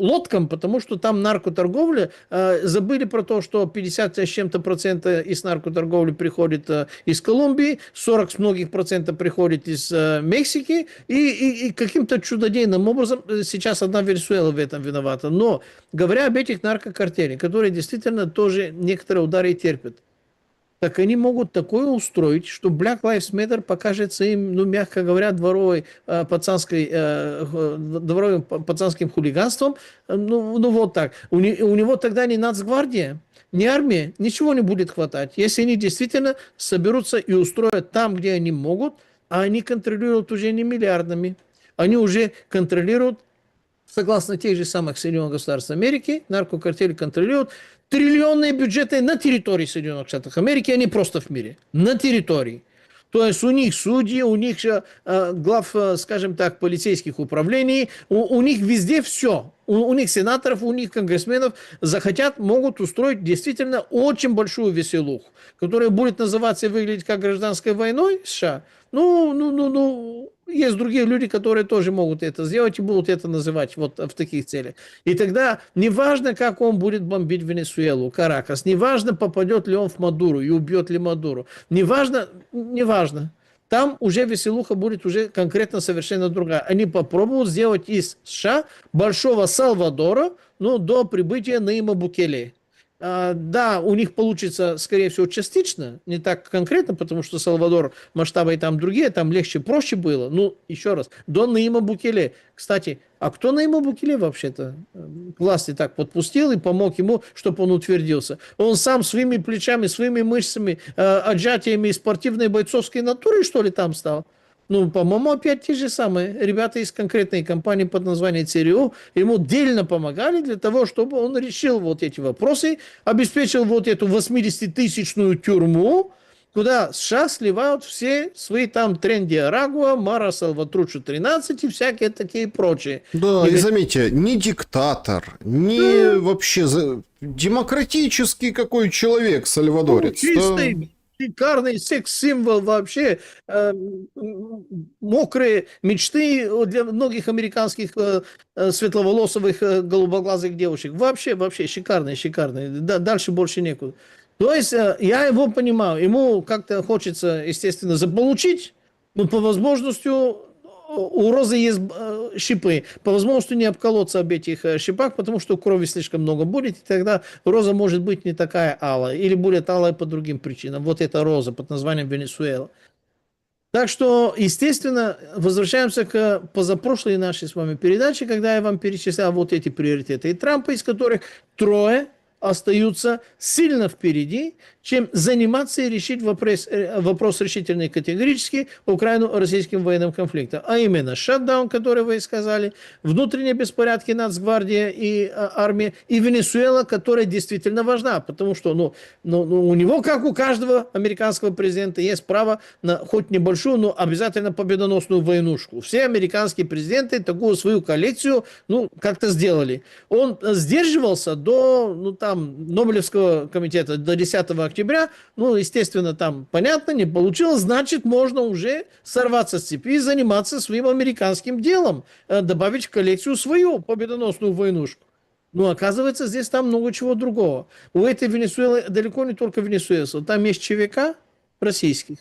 лодкам, потому что там наркоторговля. Забыли про то, что 50 с чем-то процента из наркоторговли приходит из Колумбии, 40 с многих процентов приходит из Мексики, и каким-то чудодейным образом сейчас одна Венесуэла в этом виновата. Но говоря об этих наркокартелях, которые действительно тоже некоторые удары терпят, так они могут такое устроить, что Black Lives Matter покажется им, ну, мягко говоря, дворовым пацанским хулиганством. Ну вот так. У него тогда ни нацгвардия, ни армия, ничего не будет хватать. Если они действительно соберутся и устроят там, где они могут, а они контролируют уже не миллиардами, они уже контролируют, согласно тех же самых Соединенных Государств Америки, наркокартели контролируют триллионные бюджеты на территории Соединенных Штатов Америки, а не просто в мире. На территории. То есть у них судьи, у них глав, скажем так, полицейских управлений, у них везде все. У них сенаторов, у них конгрессменов захотят, могут устроить действительно очень большую веселуху, которая будет называться и выглядеть как гражданской войной США. Есть другие люди, которые тоже могут это сделать и будут это называть вот в таких целях. И тогда неважно, как он будет бомбить Венесуэлу, Каракас, неважно, попадет ли он в Мадуру и убьет ли Мадуру, неважно. Там уже веселуха будет уже конкретно совершенно другая. Они попробуют сделать из США большого Сальвадора, ну, до прибытия Наима Букеле. Да, у них получится, скорее всего, частично, не так конкретно, потому что Сальвадор, масштабы и там другие, там легче, проще было. Ну, еще раз, до Наима Букеле. Кстати, а кто Наима Букеле вообще-то к власти так подпустил и помог ему, чтобы он утвердился? Он сам своими плечами, своими мышцами, отжатиями спортивной бойцовской натуры, что ли, там стал? Ну, по-моему, опять те же самые ребята из конкретной компании под названием ЦРУ ему дельно помогали для того, чтобы он решил вот эти вопросы, обеспечил вот эту 80-тысячную тюрьму, куда США сливают все свои там Тренди Арагуа, Мара Салватручу 13 и всякие такие прочие. Да, и заметьте, не диктатор, не вообще демократический какой человек сальвадорец. Чистый, шикарный секс-символ вообще. Мокрые мечты для многих американских светловолосовых голубоглазых девушек. Вообще шикарный. Дальше больше некуда. То есть я его понимаю. Ему как-то хочется, естественно, заполучить, но по возможности у розы есть шипы. По возможности не обколоться об этих шипах, потому что крови слишком много будет, и тогда роза может быть не такая алая, или будет алая по другим причинам. Вот эта роза под названием Венесуэла. Так что, естественно, возвращаемся к позапрошлой нашей с вами передаче, когда я вам перечислял вот эти приоритеты и Трампа, из которых трое остаются сильно впереди, чем заниматься и решить вопрос решительно и категорически Украину-российским военным конфликтом. А именно, шатдаун, который вы сказали, внутренние беспорядки, нацгвардия и армия, и Венесуэла, которая действительно важна, потому что у него, как у каждого американского президента, есть право на хоть небольшую, но обязательно победоносную войнушку. Все американские президенты такую свою коллекцию, как-то сделали. Он сдерживался до, Нобелевского комитета до 10 октября, естественно, там понятно, не получилось, значит, можно уже сорваться с цепи и заниматься своим американским делом, добавить в коллекцию свою победоносную войнушку. Оказывается, здесь там много чего другого. У этой Венесуэлы далеко не только венесуэльцев, там есть ЧВК российских,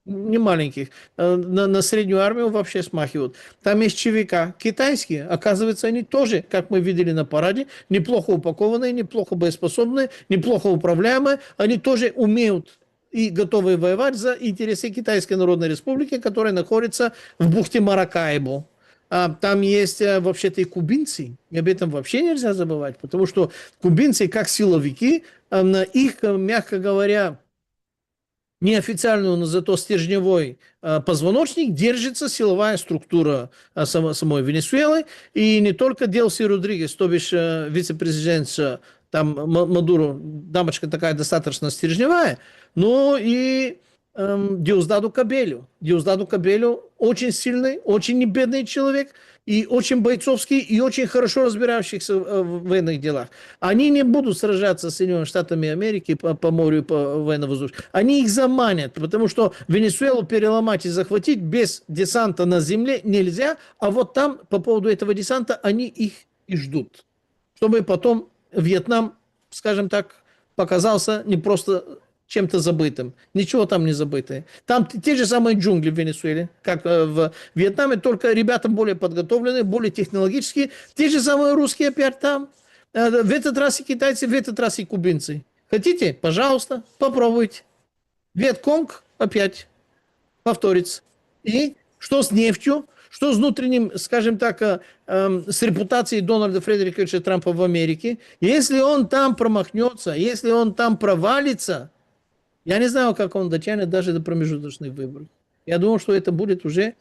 не маленьких, на среднюю армию вообще смахивают. Там есть ЧВК китайские, оказывается, они тоже, как мы видели на параде, неплохо упакованные, неплохо боеспособные, неплохо управляемые, они тоже умеют и готовы воевать за интересы Китайской Народной Республики, которая находится в бухте Маракайбо. Там есть вообще-то и кубинцы, и об этом вообще нельзя забывать, потому что кубинцы, как силовики, их, мягко говоря, неофициальную, но зато стержневой позвоночник, держится силовая структура самой Венесуэлы. И не только Делси Родригес, то бишь вице-президент, там Мадуро, дамочка такая достаточно стержневая, но и Диосдадо Кабелю. Диосдадо Кабелю очень сильный, очень небедный человек, и очень бойцовский, и очень хорошо разбирающихся в военных делах. Они не будут сражаться с Соединенными Штатами Америки по морю, по военно-воздушному. Они их заманят, потому что Венесуэлу переломать и захватить без десанта на земле нельзя, а вот там по поводу этого десанта они их и ждут. Чтобы потом Вьетнам, скажем так, показался не просто чем-то забытым. Ничего там не забытое. Там те же самые джунгли в Венесуэле, как в Вьетнаме, только ребята более подготовленные, более технологические. Те же самые русские опять там. В этот раз и китайцы, в этот раз и кубинцы. Хотите? Пожалуйста, попробуйте. Вьетконг опять повторится. И что с нефтью? Что с внутренним, скажем так, с репутацией Дональда Фредериковича Трампа в Америке? Если он там промахнется, если он там провалится, я не знаю, как он дотянет даже до промежуточных выборов. Я думаю, что это будет уже,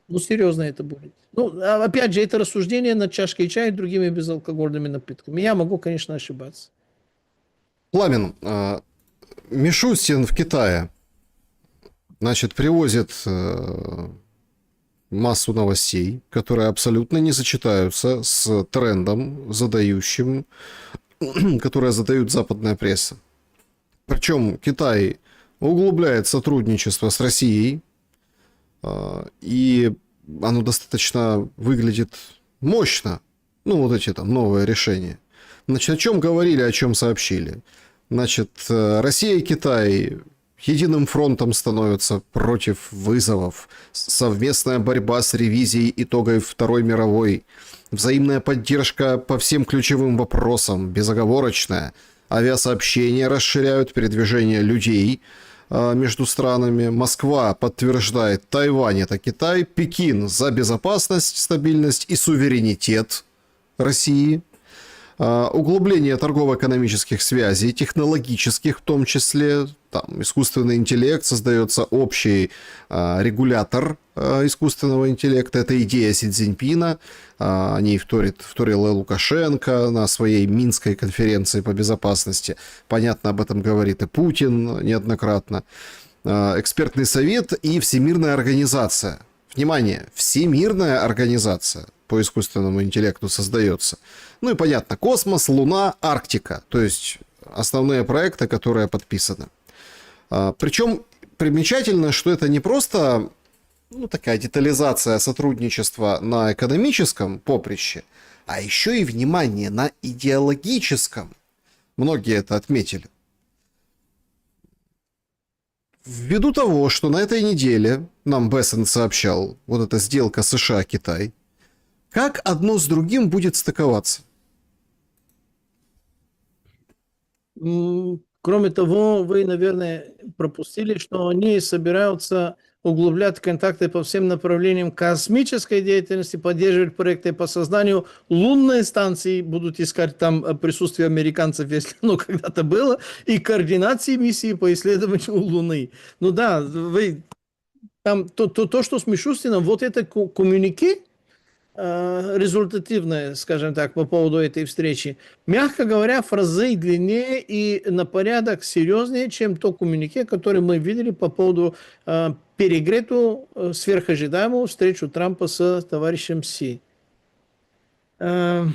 ну, серьезно это будет. Ну, опять же, это рассуждение над чашкой чая и другими безалкогольными напитками. Я могу, конечно, ошибаться. Пламен, Мишустин в Китае, значит, привозит массу новостей, которые абсолютно не сочетаются с трендом, которое задают западная пресса. Причем Китай углубляет сотрудничество с Россией, и оно достаточно выглядит мощно. Ну, вот эти там новые решения. Значит, о чем говорили, о чем сообщили. Значит, Россия и Китай единым фронтом становятся против вызовов. Совместная борьба с ревизией итогов Второй мировой. Взаимная поддержка по всем ключевым вопросам, безоговорочная. Авиасообщения расширяют передвижение людей между странами. Москва подтверждает: Тайвань — это Китай. Пекин за безопасность, стабильность и суверенитет России. Углубление торгово-экономических связей, технологических в том числе. Там искусственный интеллект, создается общий регулятор искусственного интеллекта. Это идея Си Цзиньпина. О ней вторил и Лукашенко на своей Минской конференции по безопасности. Понятно, об этом говорит и Путин неоднократно. Экспертный совет и Всемирная организация. Внимание, Всемирная организация по искусственному интеллекту создается. Ну и понятно, космос, Луна, Арктика. То есть основные проекты, которые подписаны. Причем примечательно, что это не просто такая детализация сотрудничества на экономическом поприще, а еще и, внимание, на идеологическом. Многие это отметили. Ввиду того, что на этой неделе нам Бессен сообщал, вот эта сделка США-Китай, как одно с другим будет стыковаться? Кроме того, вы, наверное, пропустили, что они собираются углублять контакты по всем направлениям космической деятельности, поддерживать проекты по созданию лунной станции, будут искать там присутствие американцев, если оно когда-то было, и координации миссии по исследованию Луны. Ну да, вы там то, что с Мишустином, вот это коммюнике, результативное, скажем так, по поводу этой встречи, мягко говоря, в разы длиннее и на порядок серьезнее, чем то коммюнике, которое мы видели по поводу перегретую, сверхожидаемую встречу Трампа с товарищем Си. Я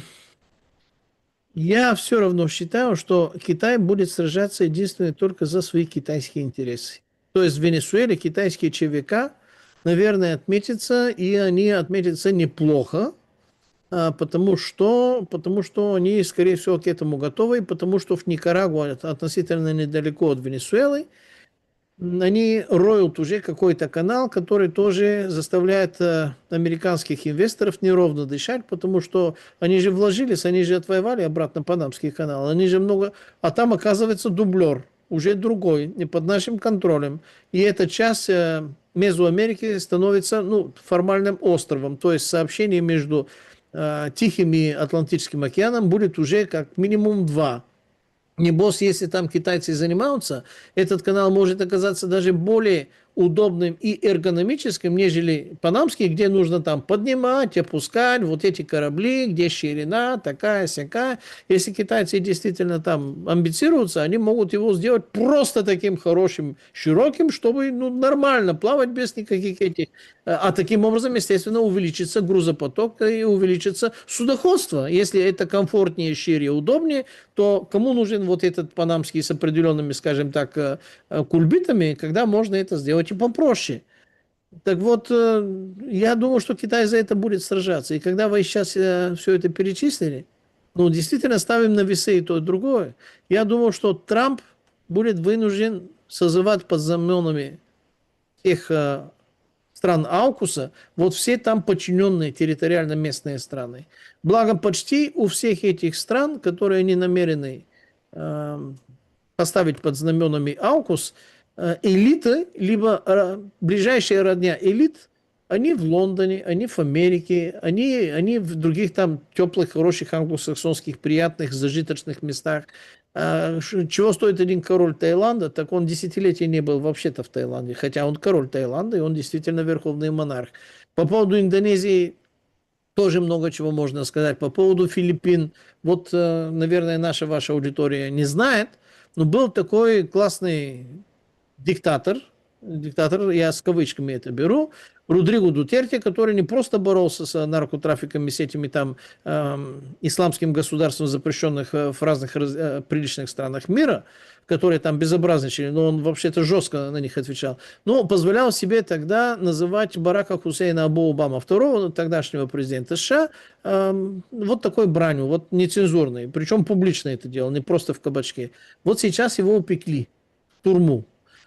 все равно считаю, что Китай будет сражаться единственно только за свои китайские интересы. То есть в Венесуэле китайские ЧВК, наверное, отметятся, и они отметятся неплохо, потому что они, скорее всего, к этому готовы, потому что в Никарагуа, относительно недалеко от Венесуэлы, они роют уже какой-то канал, который тоже заставляет американских инвесторов неровно дышать, потому что они же вложились, они же отвоевали обратно Панамский канал, они же много... А там, оказывается, дублер, уже другой, не под нашим контролем. И эта часть Мезоамерики становится формальным островом, то есть сообщение между Тихим и Атлантическим океаном будет уже как минимум 2. Небось, если там китайцы занимаются, этот канал может оказаться даже более удобным и эргономическим, нежели панамский, где нужно там поднимать, опускать вот эти корабли, где ширина такая-сякая. Если китайцы действительно там амбицируются, они могут его сделать просто таким хорошим, широким, чтобы нормально плавать без никаких этих. А таким образом, естественно, увеличится грузопоток и увеличится судоходство. Если это комфортнее, шире, удобнее, то кому нужен вот этот панамский с определенными, скажем так, кульбитами, когда можно это сделать и попроще. Так вот, я думаю, что Китай за это будет сражаться. И когда вы сейчас все это перечислили, действительно ставим на весы и то, и другое, я думаю, что Трамп будет вынужден созывать под знаменами тех стран Аукуса, вот все там подчиненные территориально местные страны. Благо, почти у всех этих стран, которые они намерены поставить под знаменами Аукус, элиты, либо ближайшая родня элит, они в Лондоне, они в Америке, они в других там теплых, хороших англосаксонских, приятных, зажиточных местах. Чего стоит один король Таиланда, так он десятилетия не был вообще-то в Таиланде, хотя он король Таиланда, и он действительно верховный монарх. По поводу Индонезии тоже много чего можно сказать. По поводу Филиппин, вот, наверное, ваша аудитория не знает, но был такой классный диктатор, я с кавычками это беру, Родриго Дутерте, который не просто боролся с наркотрафиками, с этими там исламским государством, запрещенных в разных приличных странах мира, которые там безобразничали, но он вообще-то жестко на них отвечал, но позволял себе тогда называть Барака Хусейна Обама II, тогдашнего президента США, вот такой бранью, вот нецензурной, причем публично это делал, не просто в кабачке. Вот сейчас его упекли в тюрьму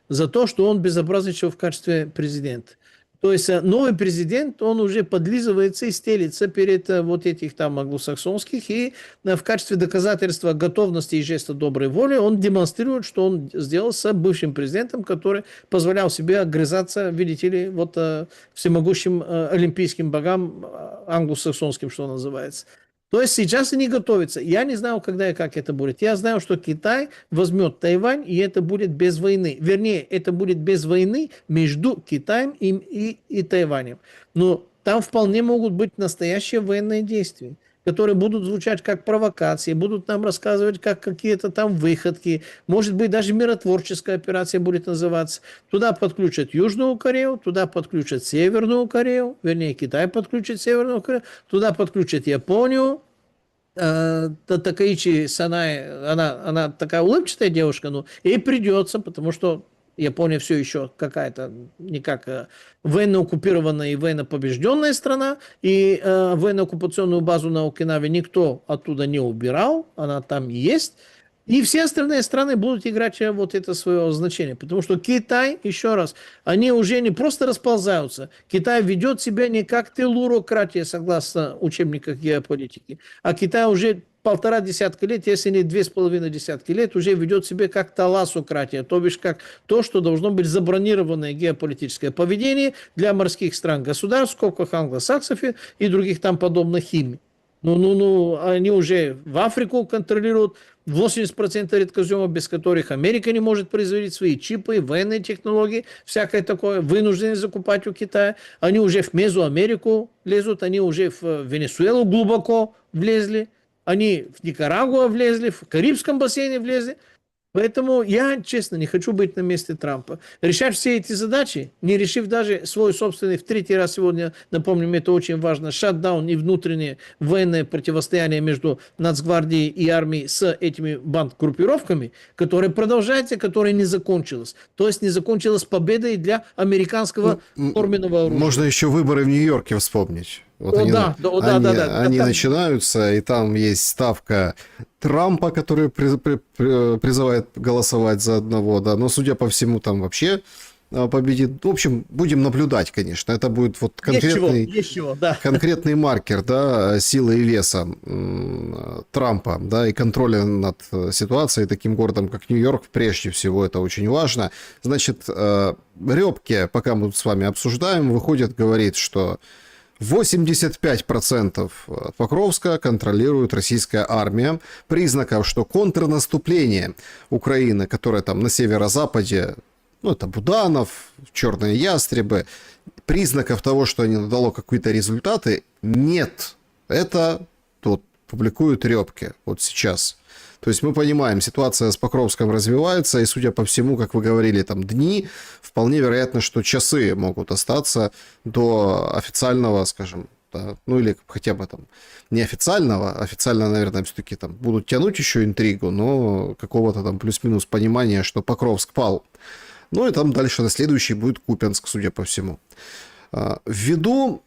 за то, что он безобразничал в качестве президента. То есть новый президент, он уже подлизывается и стелится перед вот этих там англосаксонских, и в качестве доказательства готовности и жеста доброй воли он демонстрирует, что он сделал с бывшим президентом, который позволял себе огрызаться, видите ли, вот всемогущим олимпийским богам англосаксонским, что называется. То есть сейчас они готовятся. Я не знаю, когда и как это будет. Я знаю, что Китай возьмет Тайвань, и это будет без войны. Вернее, это будет без войны между Китаем и Тайванем. Но там вполне могут быть настоящие военные действия, которые будут звучать как провокации, будут нам рассказывать как какие-то там выходки. Может быть, даже миротворческая операция будет называться. Туда подключат Южную Корею, туда подключат Северную Корею, вернее, Китай подключит Северную Корею, туда подключат Японию. Такаичи Санай, она такая улыбчатая девушка, но ей придется, потому что Япония все еще какая-то никак военно-оккупированная и военно-побежденная страна, и военно-оккупационную базу на Окинаве никто оттуда не убирал, она там есть. И все остальные страны будут играть вот это свое значение. Потому что Китай, еще раз, они уже не просто расползаются. Китай ведет себя не как телурократия, согласно учебниках геополитики. А Китай уже 1,5 десятка лет, если не 2,5 десятки лет, уже ведет себя как таласократия. То бишь, как то, что должно быть забронированное геополитическое поведение для морских стран государств, в скобках англосаксов и других там подобных им. Они уже в Африку контролируют 80% редкоземов, без которых Америка не может производить свои чипы, военные технологии, всякое такое, вынуждены закупать у Китая. Они уже в Мезоамерику лезут, они уже в Венесуэлу глубоко влезли, они в Никарагуа влезли, в Карибском бассейне влезли. Поэтому я, честно, не хочу быть на месте Трампа. Решать все эти задачи, не решив даже свой собственный, в третий раз сегодня, напомним, это очень важно, шатдаун и внутреннее военное противостояние между Нацгвардией и армией с этими бандгруппировками, которое продолжается, которое не закончилось. То есть не закончилось победой для американского форменного оружия. Можно еще выборы в Нью-Йорке вспомнить. Вот они начинаются, и там есть ставка Трампа, который призывает голосовать за одного, да, но, судя по всему, там вообще победит. В общем, будем наблюдать, конечно. Это будет вот конкретный маркер, да, силы и веса Трампа, да, и контроля над ситуацией таким городом, как Нью-Йорк, прежде всего, это очень важно. Значит, Рёбке, пока мы с вами обсуждаем, выходит, говорит, что 85% Покровска контролирует российская армия. Признаков, что контрнаступление Украины, которое там на северо-западе, ну, это Буданов, черные ястребы, признаков того, что они дало какие-то результаты, нет. Это тут публикуют Рёбке вот сейчас. То есть мы понимаем, ситуация с Покровском развивается, и, судя по всему, как вы говорили, там дни, вполне вероятно, что часы могут остаться до официального, скажем, да, ну или хотя бы там неофициального, официально, наверное, все-таки там будут тянуть еще интригу, но какого-то там плюс-минус понимания, что Покровск пал. Ну и там дальше на следующий будет Купянск, судя по всему. Ввиду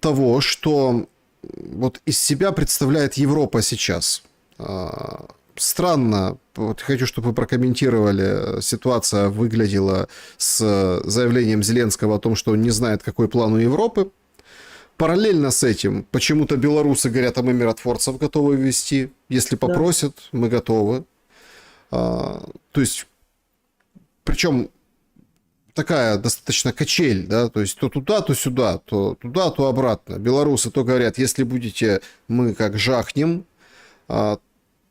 того, что вот из себя представляет Европа сейчас, странно, вот хочу, чтобы вы прокомментировали, ситуация выглядела с заявлением Зеленского о том, что он не знает, какой план у Европы. Параллельно с этим почему-то белорусы говорят, а мы миротворцев готовы ввести. Если попросят, мы готовы. То есть, причем такая достаточно качель, да, то есть то туда, то сюда, то туда, то обратно. Белорусы то говорят, если будете, мы как жахнем.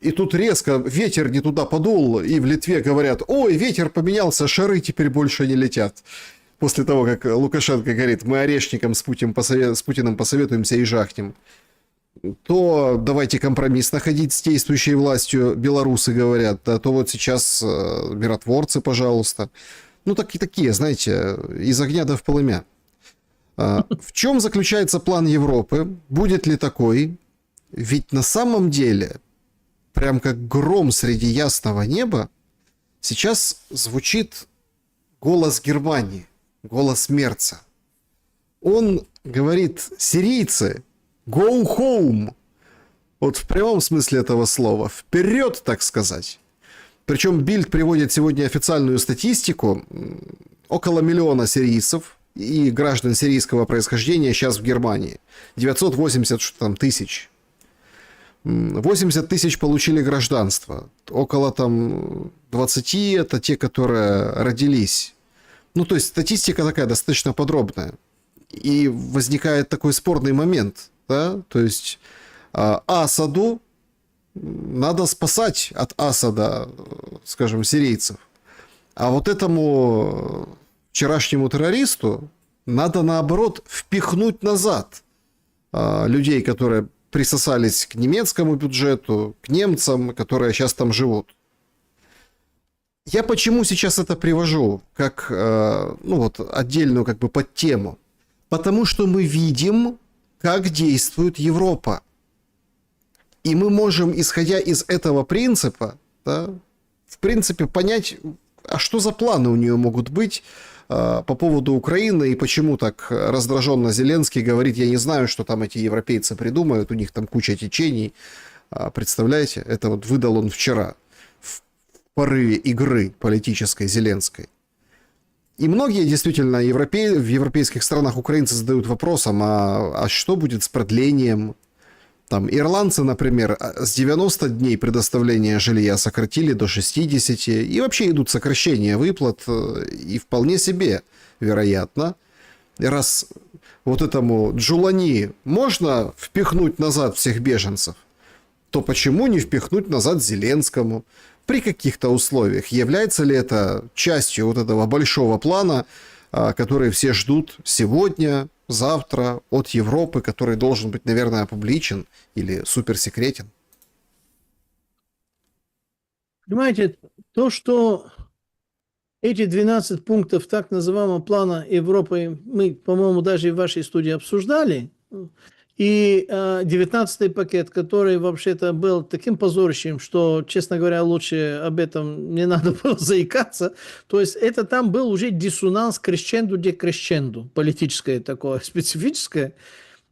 И тут резко ветер не туда подул, и в Литве говорят, ой, ветер поменялся, шары теперь больше не летят. После того, как Лукашенко говорит, мы орешником с Путиным посоветуемся и жахнем. То давайте компромисс находить с действующей властью, белорусы говорят, а то вот сейчас миротворцы, пожалуйста. Ну, такие, знаете, из огня до в полымя. В чем заключается план Европы? Будет ли такой? Ведь на самом деле, прям как гром среди ясного неба, сейчас звучит голос Германии, голос Мерца. Он говорит, сирийцы, go home. Вот в прямом смысле этого слова. Вперед, так сказать. Причем Бильд приводит сегодня официальную статистику. Около 1 миллиона сирийцев и граждан сирийского происхождения сейчас в Германии. 980 тысяч. 80 тысяч получили гражданство. Около там 20 это те, которые родились. Ну, то есть статистика такая достаточно подробная. И возникает такой спорный момент. Да? То есть Асаду надо спасать от Асада, скажем, сирийцев. А вот этому вчерашнему террористу надо, наоборот, впихнуть назад людей, которые присосались к немецкому бюджету, к немцам, которые сейчас там живут. Я почему сейчас это привожу как отдельную как бы подтему? Потому что мы видим, как действует Европа. И мы можем, исходя из этого принципа, да, в принципе, понять, а что за планы у нее могут быть по поводу Украины, и почему так раздраженно Зеленский говорит, я не знаю, что там эти европейцы придумают, у них там куча течений. Представляете, это вот выдал он вчера в порыве игры политической Зеленской. И многие действительно в европейских странах украинцы задают вопросом, а что будет с продлением? Там ирландцы, например, с 90 дней предоставления жилья сократили до 60, и вообще идут сокращения выплат, и вполне себе вероятно. Раз вот этому Джулани можно впихнуть назад всех беженцев, то почему не впихнуть назад Зеленскому? При каких-то условиях. Является ли это частью вот этого большого плана, который все ждут сегодня, завтра от Европы, который должен быть, наверное, опубличен или суперсекретен? Понимаете, то, что эти 12 пунктов так называемого плана Европы мы, по-моему, даже и в вашей студии обсуждали, и 19-й пакет, который вообще-то был таким позорищем, что, честно говоря, лучше об этом не надо было заикаться. То есть это там был уже диссонанс крещенду, политическое такое, специфическое.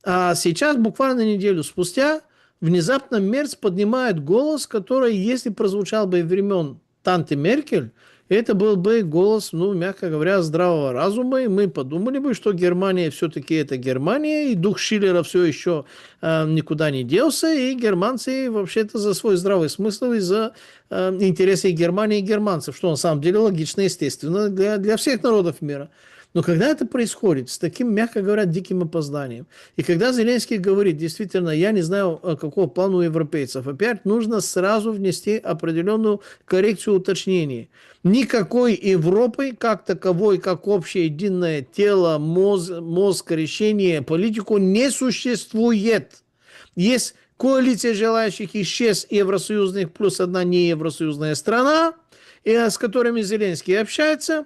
А сейчас, буквально неделю спустя, внезапно Мерц поднимает голос, который, если прозвучал бы времен Танты Меркель, это был бы голос, мягко говоря, здравого разума, и мы подумали бы, что Германия все-таки это Германия, и дух Шиллера все еще никуда не делся, и германцы вообще-то за свой здравый смысл и за интересы Германии и германцев, что на самом деле логично и естественно для всех народов мира. Но когда это происходит с таким, мягко говоря, диким опозданием, и когда Зеленский говорит, действительно, я не знаю, какого плана у европейцев, опять нужно сразу внести определенную коррекцию уточнений. Никакой Европы как таковой, как общее единое тело, мозг, решение, политику не существует. Есть коалиция желающих исчез евросоюзных плюс одна неевросоюзная страна, и с которыми Зеленский общается,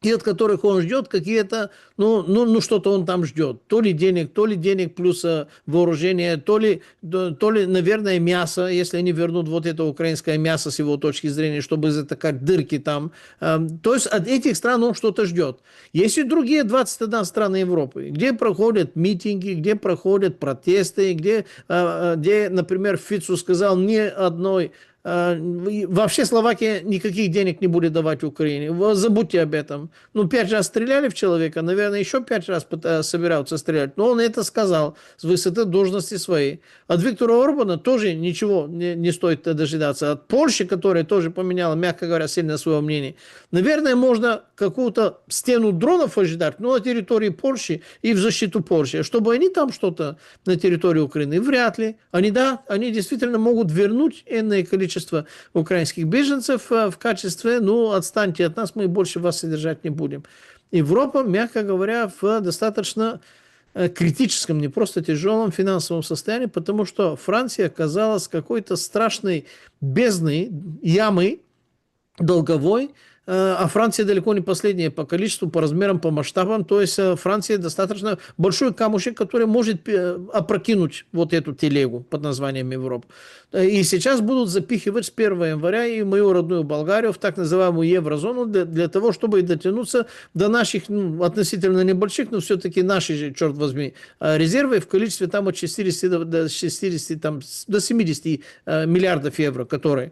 и от которых он ждет какие-то, что-то он там ждет. То ли денег плюс вооружение, то ли, наверное, мясо, если они вернут вот это украинское мясо с его точки зрения, чтобы затыкать дырки там. То есть от этих стран он что-то ждет. Есть и другие 21 страны Европы, где проходят митинги, где проходят протесты, где например, Фицу сказал ни одной... Вообще Словакия никаких денег не будет давать Украине. Забудьте об этом. 5 раз стреляли в человека, наверное, еще 5 раз собираются стрелять. Но он это сказал с высоты должности своей. От Виктора Орбана тоже ничего не стоит дожидаться. От Польши, которая тоже поменяла, мягко говоря, сильно свое мнение. Наверное, можно какую-то стену дронов ожидать, но на территории Польши и в защиту Польши. Чтобы они там что-то на территории Украины, вряд ли. Они действительно могут вернуть энное количество украинских беженцев в качестве, отстаньте от нас, мы больше вас содержать не будем. Европа, мягко говоря, в достаточно критическом, не просто тяжелом финансовом состоянии, потому что Франция оказалась какой-то страшной бездной, ямы долговой, а Франция далеко не последняя по количеству, по размерам, по масштабам. То есть Франция достаточно большой камушек, который может опрокинуть вот эту телегу под названием Европа. И сейчас будут запихивать с 1 января и мою родную Болгарию в так называемую еврозону для того, чтобы дотянуться до наших относительно небольших, но все-таки наши же, черт возьми, резервы в количестве там от 40 до 60, там, до 70 миллиардов евро, которые...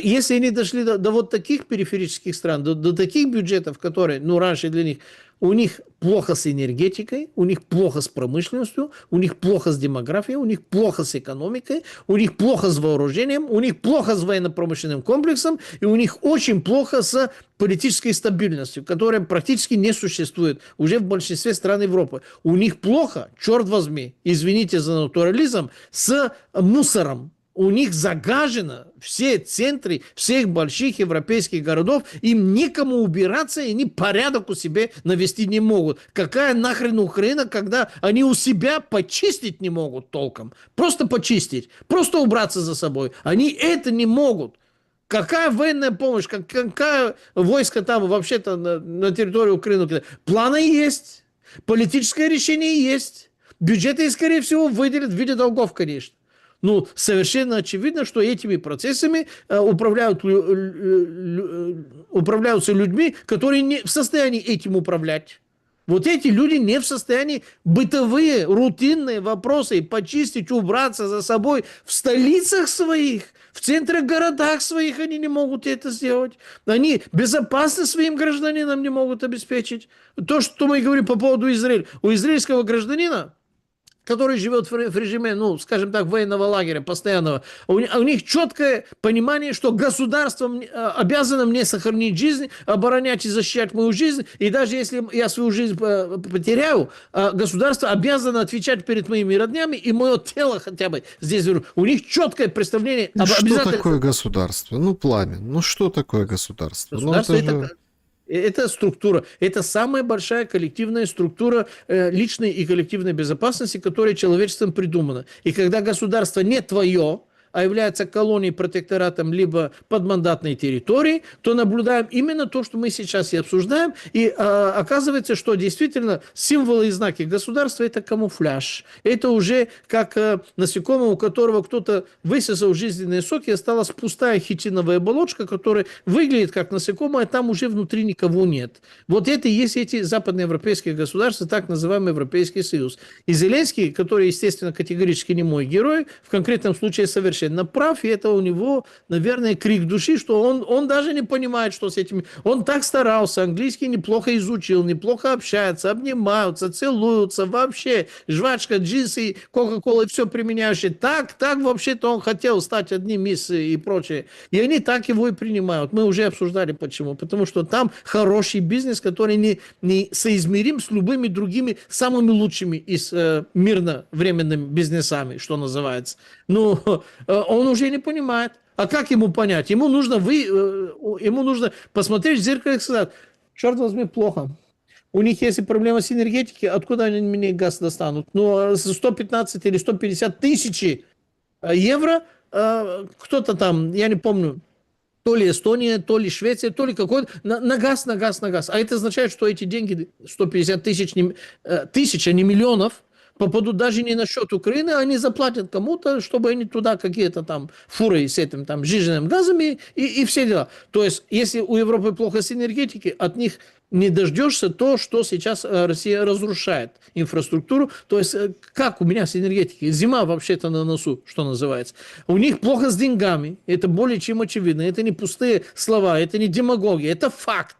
Если они дошли до вот таких периферических стран, до таких бюджетов, которые, раньше для них, у них плохо с энергетикой, у них плохо с промышленностью, у них плохо с демографией, у них плохо с экономикой, у них плохо с вооружением, у них плохо с военно-промышленным комплексом, и у них очень плохо с политической стабильностью, которая практически не существует уже в большинстве стран Европы. У них плохо, черт возьми, извините за натурализм, с мусором. У них загажено все центры всех больших европейских городов. Им некому убираться, и они порядок у себя навести не могут. Какая нахрен Украина, когда они у себя почистить не могут толком? Просто почистить, просто убраться за собой. Они это не могут. Какая военная помощь, какая войска там вообще-то на территории Украины? Планы есть, политическое решение есть. Бюджеты, скорее всего, выделят в виде долгов, конечно. Совершенно очевидно, что этими процессами управляются людьми, которые не в состоянии этим управлять. Вот эти люди не в состоянии бытовые, рутинные вопросы почистить, убраться за собой в столицах своих, в центрах городах своих они не могут это сделать. Они безопасность своим гражданинам не могут обеспечить. То, что мы говорим по поводу Израиля. У израильского гражданина, который живет в режиме, скажем так, военного лагеря постоянного, у них четкое понимание, что государство обязано мне сохранить жизнь, оборонять и защищать мою жизнь, и даже если я свою жизнь потеряю, государство обязано отвечать перед моими роднями, и мое тело хотя бы здесь. У них четкое представление об обязательствах. Что такое государство? Пламен, что такое государство? Государство это структура, это самая большая коллективная структура личной и коллективной безопасности, которая человечеством придумана. И когда государство не твое, а является колонией, протекторатом, либо подмандатной территорией, то наблюдаем именно то, что мы сейчас и обсуждаем. И оказывается, что действительно символы и знаки государства – это камуфляж. Это уже как насекомое, у которого кто-то высосал жизненные соки, осталась пустая хитиновая оболочка, которая выглядит как насекомое, а там уже внутри никого нет. Вот это и есть эти западноевропейские государства, так называемый Европейский Союз. И Зеленский, который, естественно, категорически не мой герой, в конкретном случае совершенно совершенно прав, и это у него, наверное, крик души, что он даже не понимает, что с этим... Он так старался, английский неплохо изучил, неплохо общается, обнимаются, целуются, вообще, жвачка, джинсы, кока-кола, все применяющие. Так вообще-то он хотел стать одним из и прочее. И они так его и принимают. Мы уже обсуждали почему. Потому что там хороший бизнес, который не соизмерим с любыми другими самыми лучшими из мирно-временными бизнесами, что называется. Но он уже не понимает. А как ему понять? Ему нужно посмотреть в зеркало и сказать, черт возьми, плохо. У них есть проблема с энергетикой, откуда они мне газ достанут? Ну, 115 или 150 тысяч евро кто-то там, я не помню, то ли Эстония, то ли Швеция, то ли какой-то, на газ. А это означает, что эти деньги, 150 тысяч, а не миллионов, попадут даже не на счет Украины, они заплатят кому-то, чтобы они туда какие-то там фуры с этим там жиженным газами и все дела. То есть, если у Европы плохо с энергетикой, от них не дождешься то, что сейчас Россия разрушает инфраструктуру. То есть, как у меня с энергетикой? Зима вообще-то на носу, что называется. У них плохо с деньгами. Это более чем очевидно. Это не пустые слова, это не демагогия, это факт.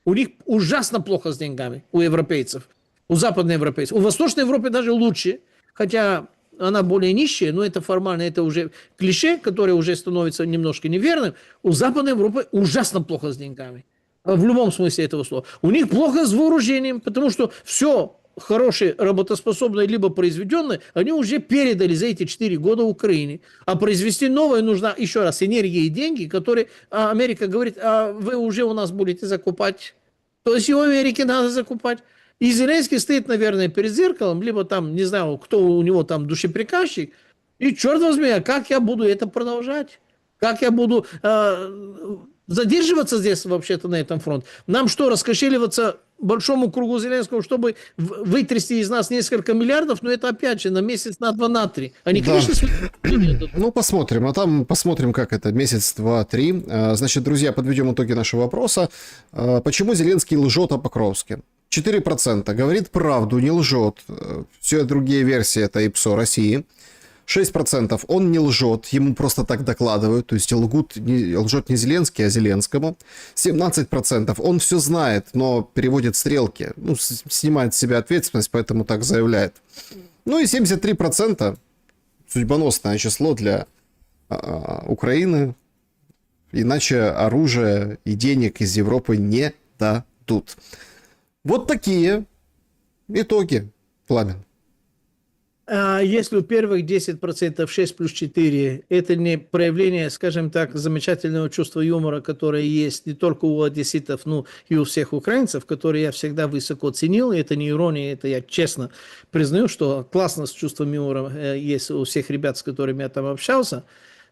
У них ужасно плохо с деньгами, у европейцев, у западноевропейцев. У Восточной Европы даже лучше, хотя она более нищая, но это формально, это уже клише, которое уже становится немножко неверным. У Западной Европы ужасно плохо с деньгами. В любом смысле этого слова. У них плохо с вооружением, потому что все хорошее, работоспособное, либо произведенное, они уже передали за эти 4 года Украине. А произвести новое нужна, еще раз, энергия и деньги, которые Америка говорит, а вы уже у нас будете закупать. То есть и у Америки надо закупать. И Зеленский стоит, наверное, перед зеркалом, либо там, не знаю, кто у него там душеприказчик, и черт возьми, а как я буду это продолжать? Как я буду задерживаться здесь вообще-то на этом фронте? Нам что, раскошеливаться большому кругу Зеленского, чтобы вытрясти из нас несколько миллиардов? Но это опять же на месяц, на 2, на 3. Они, Да. конечно, Ну, посмотрим. А там посмотрим, как это. Месяц, 2, 3. Значит, друзья, подведем итоги нашего вопроса. Почему Зеленский лжет о Покровске? 4% говорит правду, не лжет. Все другие версии это ИПСО России. 6% он не лжет, ему просто так докладывают, то есть лжет не Зеленский, а Зеленскому. 17% он все знает, но переводит стрелки, ну, снимает с себя ответственность, поэтому так заявляет. Ну и 73% судьбоносное число для Украины, иначе оружия и денег из Европы не дадут. Вот такие итоги, Пламен. Если у первых 10% 6 плюс 4, это не проявление, скажем так, замечательного чувства юмора, которое есть не только у одесситов, но и у всех украинцев, которые я всегда высоко ценил, это не ирония, это я честно признаю, что классно с чувством юмора есть у всех ребят, с которыми я там общался,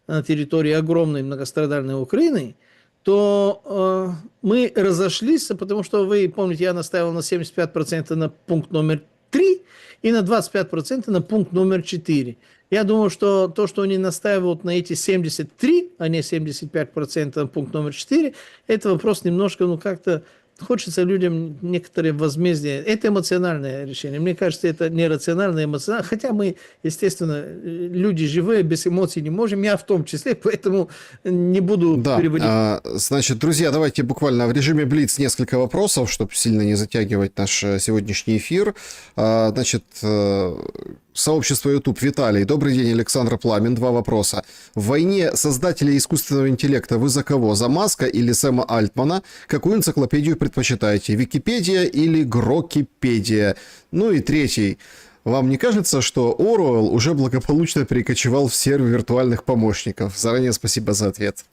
на территории огромной многострадальной Украины, то мы разошлись, потому что, вы помните, я настаивал на 75% на пункт номер 3, и на 25% на пункт номер 4. Я думаю, что то, что они настаивают на эти 73, а не 75% на пункт номер 4, это вопрос немножко, ну, как-то хочется людям некоторые возмездия. Это эмоциональное решение. Мне кажется, это не рациональное, эмоциональное. Хотя мы, естественно, люди живые, без эмоций не можем. Я в том числе, поэтому не буду переводить. Значит, друзья, давайте буквально в режиме Блиц несколько вопросов, чтобы сильно не затягивать наш сегодняшний эфир. Значит, сообщество YouTube. Виталий. Добрый день, Александр Пламен. 2 вопроса. В войне создателей искусственного интеллекта вы за кого? За Маска или Сэма Альтмана? Какую энциклопедию предпочитаете? Википедия или Грокипедия? Ну и 3. Вам не кажется, что Оруэлл уже благополучно перекочевал в сервер виртуальных помощников? Заранее спасибо за ответ.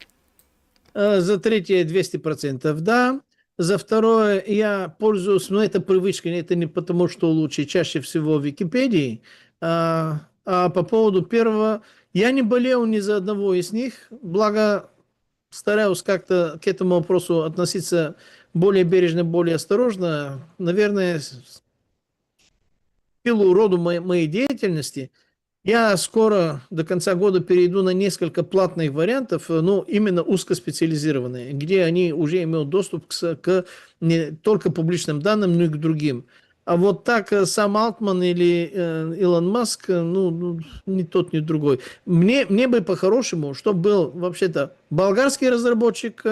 За 3 200% да. За 2 я пользуюсь, но это привычка, это не потому, что лучше, чаще всего в Википедии. А по поводу 1, я не болел ни за одного из них, благо стараюсь как-то к этому вопросу относиться более бережно, более осторожно. Наверное, в силу роду моей деятельности, я скоро до конца года перейду на несколько платных вариантов, но именно узкоспециализированные, где они уже имеют доступ к не только публичным данным, но и к другим. А вот так сам Алтман или Илон Маск, ни тот, ни другой. Мне бы по-хорошему, чтобы был вообще-то болгарский разработчик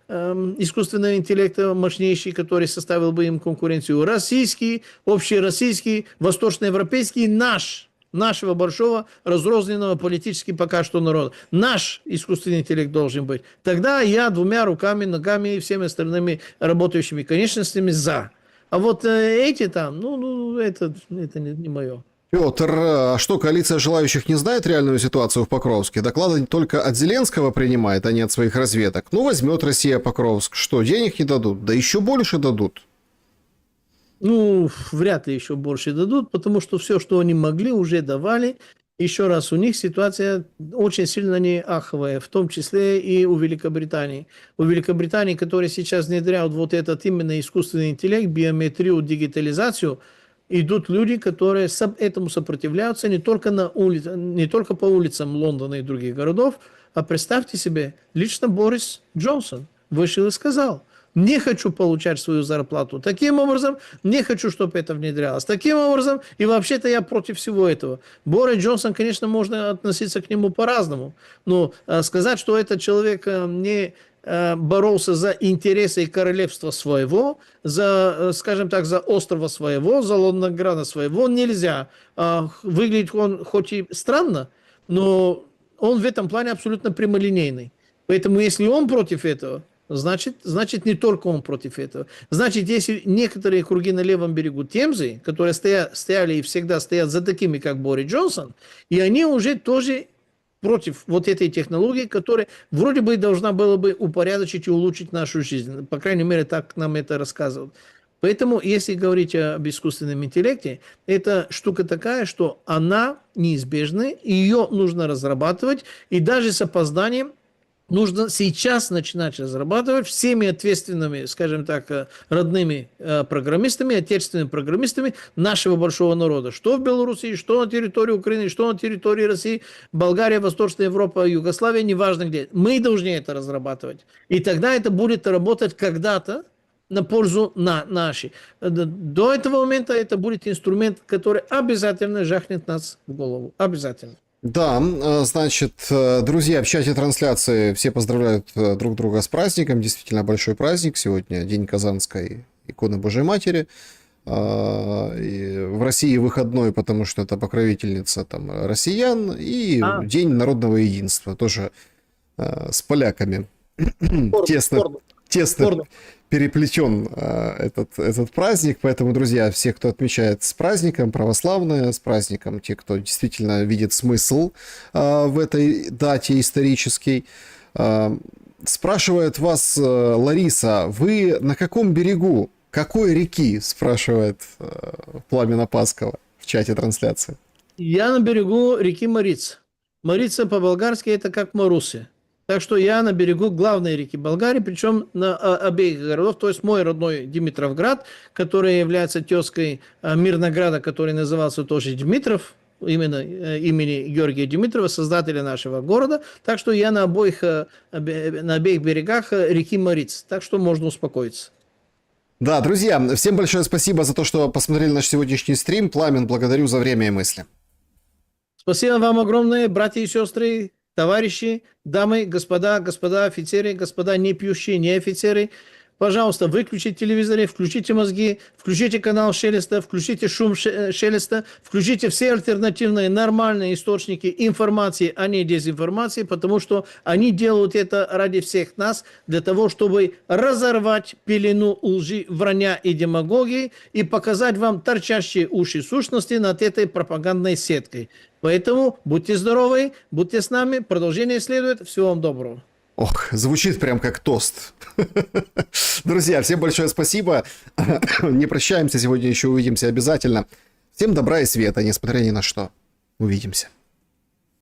искусственного интеллекта мощнейший, который составил бы им конкуренцию, российский, общероссийский, восточноевропейский, нашего большого разрозненного политически пока что народа. Наш искусственный интеллект должен быть. Тогда я двумя руками, ногами и всеми остальными работающими конечностями за. А вот эти там, это не мое. Петр, а что, коалиция желающих не знает реальную ситуацию в Покровске? Доклады только от Зеленского принимает, а не от своих разведок. Ну, возьмет Россия Покровск. Что, денег не дадут? Да еще больше дадут. Вряд ли еще больше дадут, потому что все, что они могли, уже давали. Еще раз, у них ситуация очень сильно не аховая, в том числе и у Великобритании. У Великобритании, которые сейчас внедряют вот этот именно искусственный интеллект, биометрию, дигитализацию, идут люди, которые этому сопротивляются не только не только по улицам Лондона и других городов, а представьте себе, лично Борис Джонсон вышел и сказал: не хочу получать свою зарплату таким образом, не хочу, чтобы это внедрялось таким образом, и вообще-то я против всего этого. Борис Джонсон, конечно, можно относиться к нему по-разному, но сказать, что этот человек не боролся за интересы королевства своего, скажем так, за острова своего, за Лондонграда своего, нельзя. Выглядит он хоть и странно, но он в этом плане абсолютно прямолинейный. Поэтому если он против этого, значит не только он против этого. Значит, если некоторые круги на левом берегу Темзы, которые стояли и всегда стоят за такими, как Борис Джонсон, и они уже тоже против вот этой технологии, которая вроде бы должна была бы упорядочить и улучшить нашу жизнь. По крайней мере, так нам это рассказывают. Поэтому, если говорить об искусственном интеллекте, это штука такая, что она неизбежна, ее нужно разрабатывать, и даже с опозданием нужно сейчас начинать разрабатывать всеми ответственными, скажем так, родными программистами, отечественными программистами нашего большого народа. Что в Белоруссии, что на территории Украины, что на территории России, Болгария, Восточная Европа, Югославия, неважно где. Мы должны это разрабатывать. И тогда это будет работать когда-то на пользу нашей. До этого момента это будет инструмент, который обязательно жахнет нас в голову. Обязательно. Да, значит, друзья, в чате трансляции все поздравляют друг друга с праздником. Действительно большой праздник. Сегодня День Казанской иконы Божьей Матери. В России выходной, потому что это покровительница там россиян. И День народного единства. Тоже с поляками. Тесно переплетен этот праздник. Поэтому, друзья, все, кто отмечает с праздником, православные, с праздником, те, кто действительно видит смысл в этой дате исторической. Спрашивает вас Лариса, вы на каком берегу, какой реки, спрашивает Пламена Паскова в чате трансляции. Я на берегу реки Марица. Марица по-болгарски это как Маруся. Так что я на берегу главной реки Болгарии, причем на обеих городов, то есть мой родной Димитровград, который является тезкой Мирнограда, который назывался тоже Дмитров, именно имени Георгия Димитрова, создателя нашего города. Так что я на обеих берегах реки Мариц, так что можно успокоиться. Да, друзья, всем большое спасибо за то, что посмотрели наш сегодняшний стрим. Пламен, благодарю за время и мысли. Спасибо вам огромное, братья и сестры, товарищи, дамы, господа офицеры, господа не пьющие, не офицеры. Пожалуйста, выключите телевизоры, включите мозги, включите канал Шелеста, включите шум Шелеста, включите все альтернативные нормальные источники информации, а не дезинформации, потому что они делают это ради всех нас, для того, чтобы разорвать пелену лжи, вранья и демагогии и показать вам торчащие уши сущности над этой пропагандной сеткой. Поэтому будьте здоровы, будьте с нами, продолжение следует. Всего вам доброго. Ох, звучит прям как тост. Друзья, всем большое спасибо. Не прощаемся, сегодня еще увидимся обязательно. Всем добра и света, несмотря ни на что. Увидимся.